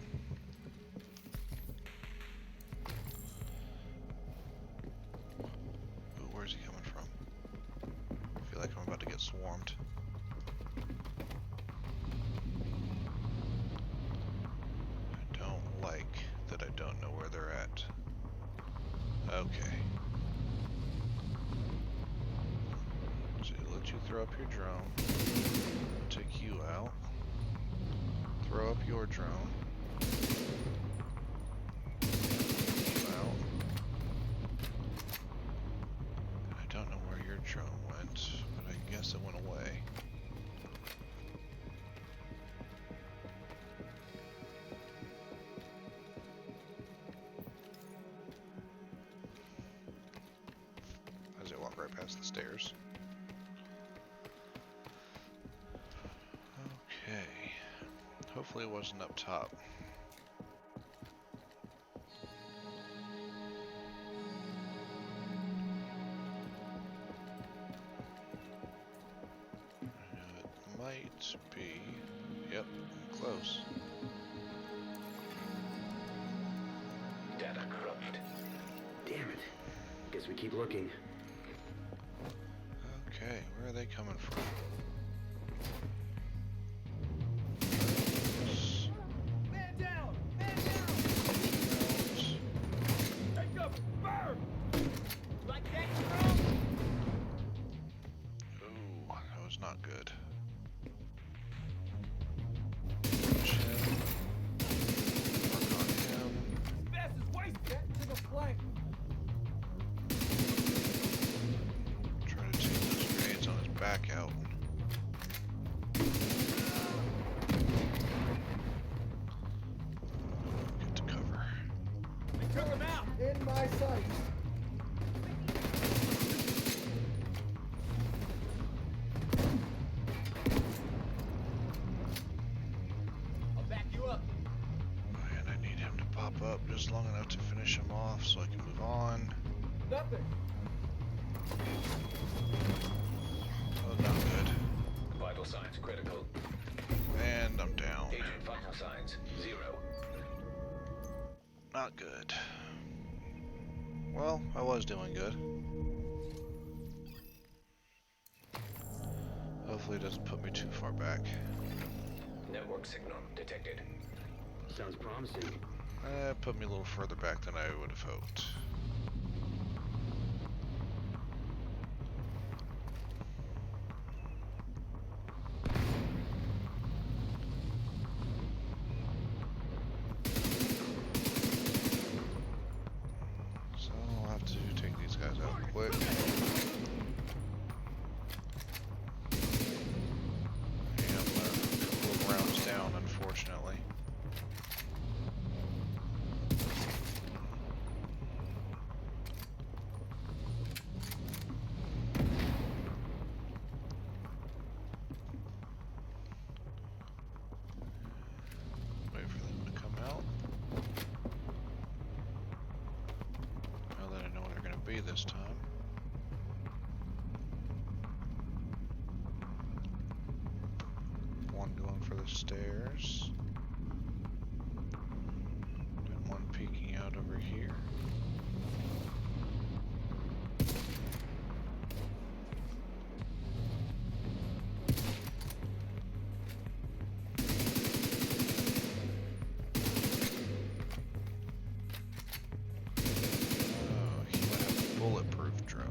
Ooh, where's he coming from? I feel like I'm about to get swarmed. I don't like that I don't know where they're at. Okay. So let you throw up your drone. Take you out. Throw up your drone. You out. I don't know where your drone went, but I guess it went away. That's the stairs. Okay. Hopefully it wasn't up top. It might be. Yep, close. Data corrupted. Damn it. Guess we keep looking. Okay, where are they coming from? Man down! Man down! Take cover! Fire! Like that, bro? Ooh, that was not good. Push him. Work on him. Fast is wasted! Get to the flank! Try to take those grenades on his back out. Get to cover. They took him out! In my sight. I'll back you up. And I need him to pop up just long enough to finish him off so I can move on. Nothing. Oh, not good. Vital signs critical. And I'm down. Agent vital signs 0. Not good. Well, I was doing good. Hopefully it doesn't put me too far back. Network signal detected. Sounds promising. Put me a little further back than I would have hoped. So I'll have to take these guys out quick. Yeah, I'm a couple of rounds down, unfortunately. Wait for them to come out. Now that I know where they're going to be this time. One going for the stairs. And one peeking out over here. Oh, he might have a bulletproof drone.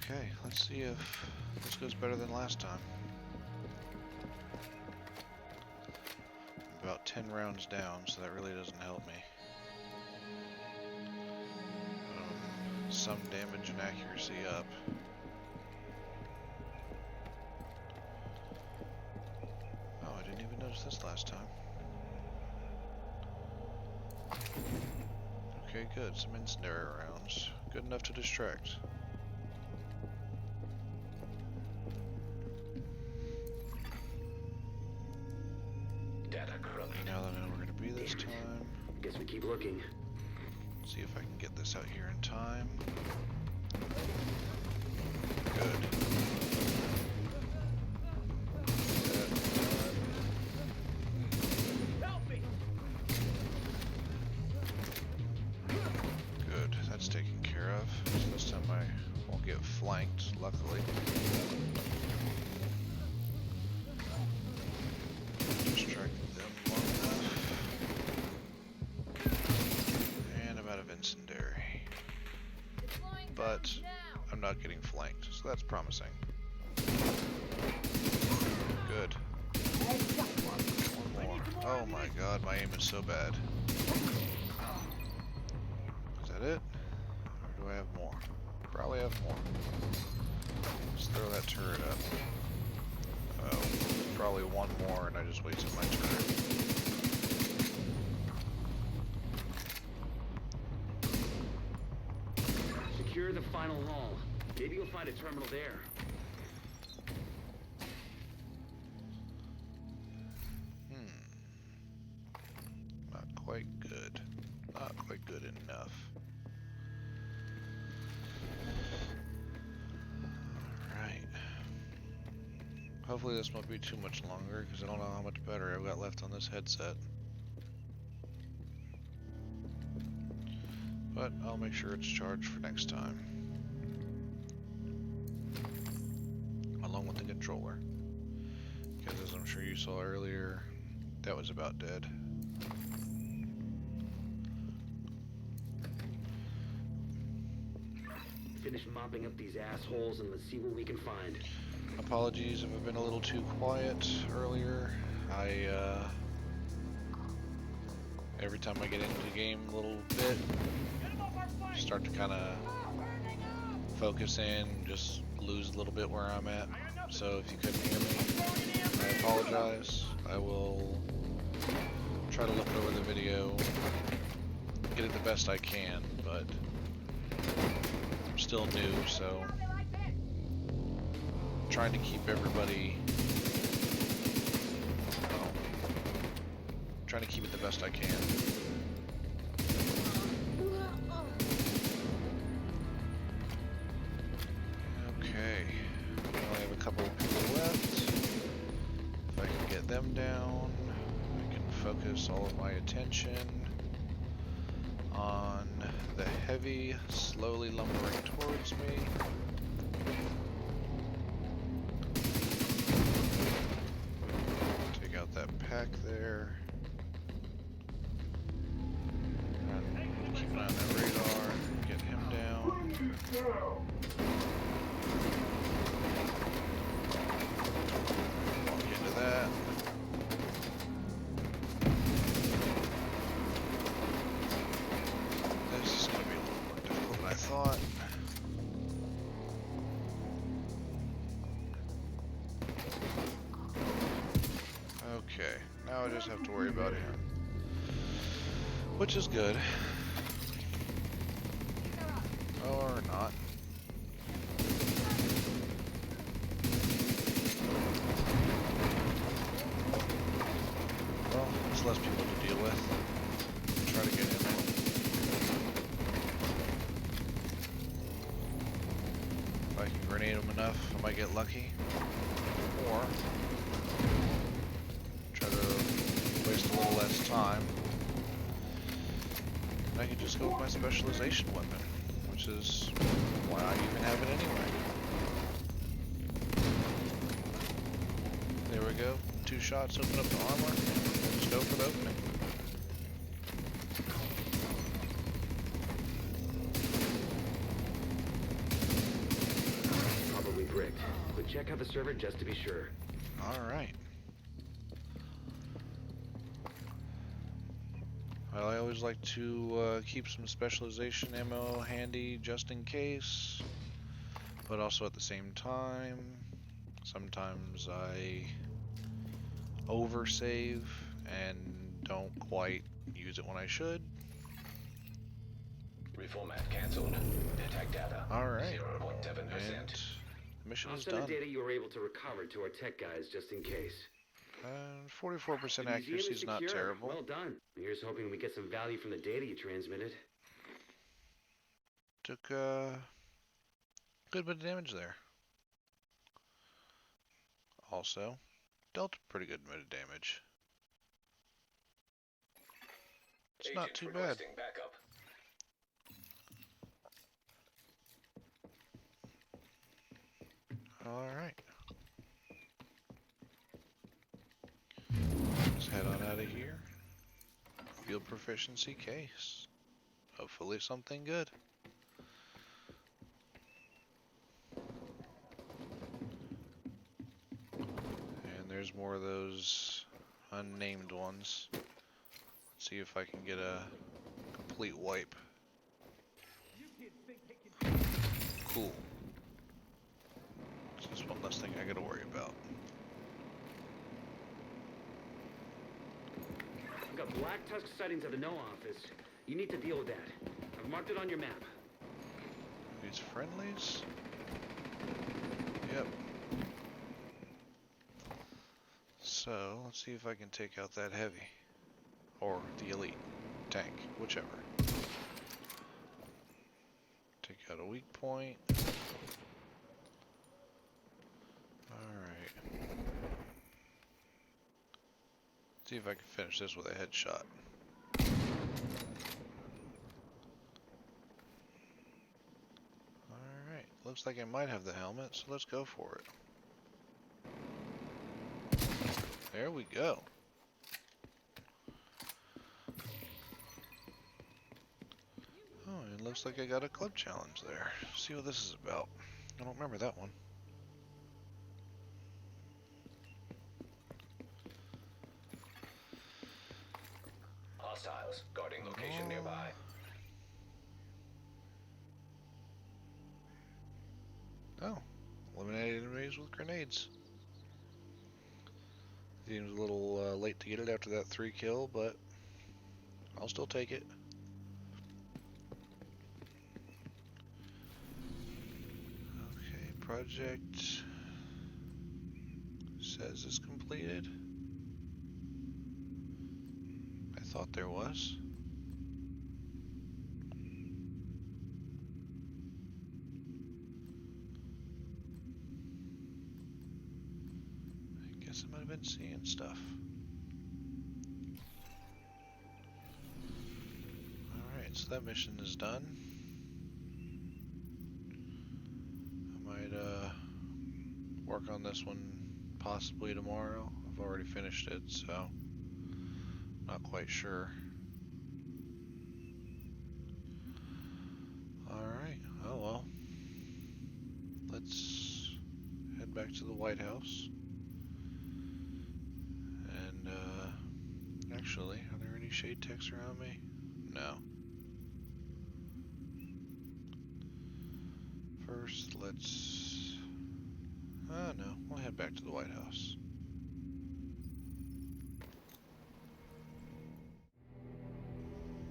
Okay, let's see if this goes better than last time. I'm about 10 rounds down, so that really doesn't help me. Some damage and accuracy up. Oh, I didn't even notice this last time. Okay, good. Some incendiary rounds. Good enough to distract. Data corrupted. Now that I know where we're going to be this time, Guess we keep looking. see if I can get this out here in time. Good. Help me! Good. That's taken care of. So this time I won't get flanked, luckily. Distracted them long enough. And I'm out of incendiary. But I'm not getting flanked, so that's promising. Good. One more. Oh my god, my aim is so bad. Is that it? Or do I have more? Probably have more. Let's throw that turret up. Oh, probably one more and I just wasted my turret. the final hall. Maybe you'll find a terminal there. Not quite good. Not quite good enough. Alright. Hopefully this won't be too much longer, because I don't know how much battery I've got left on this headset. But I'll make sure it's charged for next time. Along with the controller. Because as I'm sure you saw earlier, that was about dead. Finish mopping up these assholes and let's see what we can find. Apologies if I've been a little too quiet earlier. Every time I get into the game a little bit, start to kind of focus in, just lose a little bit where I'm at. So if you couldn't hear me, I apologize. I will try to look over the video, get it the best I can, but I'm still new, so I'm trying to keep everybody, trying to keep it the best I can. Okay, we only have a couple of people left. If I can get them down, I can focus all of my attention on the heavy slowly lumbering towards me. Take out that pack there. And keep an eye on that radar. Get him down. Walk into that. This is going to be a little more difficult than I thought. Okay, now I just have to worry about him. Which is good. Or not. Well, it's less people to deal with. Try to get him in. If I can grenade him enough, I might get lucky. Or try to waste a little less time. I can just go with my specialization weapon, which is why I even have it anyway. There we go. 2 shots, open up the armor, and just go for the opening. Probably bricked, but check out the server just to be sure. Alright. Well, I always like to keep some specialization ammo handy just in case, but also at the same time, sometimes I oversave and don't quite use it when I should. Reformat cancelled. Detect data. Alright, 0.7%. and the mission I'll is send done. the data you were able to recover to our tech guys just in case. 44% The museum accuracy is not secure. terrible. Well done. Here's hoping we get some value from the data you transmitted. Took a good bit of damage there. Also, dealt a pretty good bit of damage. It's not Agent too bad. requesting backup. Alright. Let's head on out of here. Field proficiency case. Hopefully something good. And there's more of those unnamed ones. Let's see if I can get a complete wipe. Cool. It's just one less thing I gotta worry about. I've got Black Tusk sightings at the No office. You need to deal with that. I've marked it on your map. You these friendlies? Yep. So, let's see if I can take out that heavy. Or the elite tank, whichever. Take out a weak point. Alright. See if I can finish this with a headshot. Alright, looks like I might have the helmet, so let's go for it. There we go. Oh, it looks like I got a club challenge there. See what this is about. I don't remember that one. Hostiles guarding location nearby. Oh, eliminated enemies with grenades. Seems a little late to get it after that 3 kill, but I'll still take it. Okay, project says it's completed. I thought there was. I guess I might have been seeing stuff. Alright, so that mission is done. I might work on this one possibly tomorrow. I've already finished it, so not quite sure. Alright, oh well. Let's head back to the White House. And, actually, are there any shade techs around me? No. First, let's... no, we'll head back to the White House.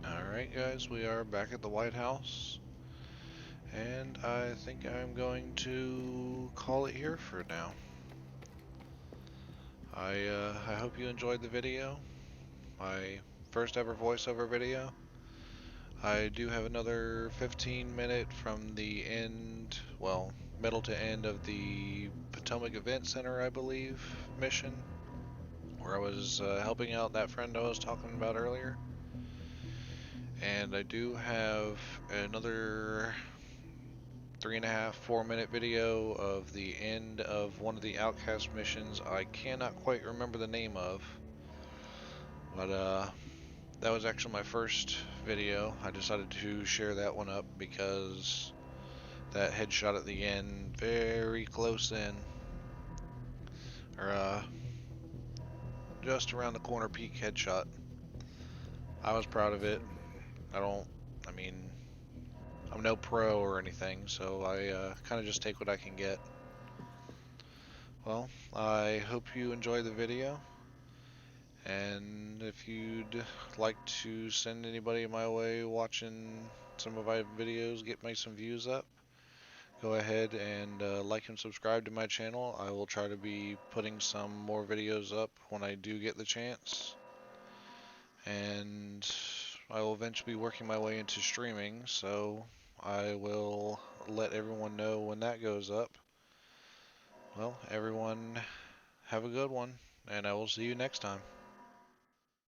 Alright guys, we are back at the White House. And I think I'm going to call it here for now. I hope you enjoyed the video. My first ever voiceover video. I do have another 15-minute from the end, well, middle to end of the Potomac Event Center, I believe, mission, where I was helping out that friend I was talking about earlier. And I do have another 3.5, 4-minute video of the end of one of the Outcast missions I cannot quite remember the name of. But that was actually my first video. I decided to share that one up because that headshot at the end, very close in, or just around the corner peak headshot. I was proud of it. I mean, I'm no pro or anything, so I kind of just take what I can get. Well, I hope you enjoy the video. And if you'd like to send anybody my way watching some of my videos, get me some views up, go ahead and like and subscribe to my channel. I will try to be putting some more videos up when I do get the chance. And I will eventually be working my way into streaming, so I will let everyone know when that goes up. Well, everyone, have a good one, and I will see you next time.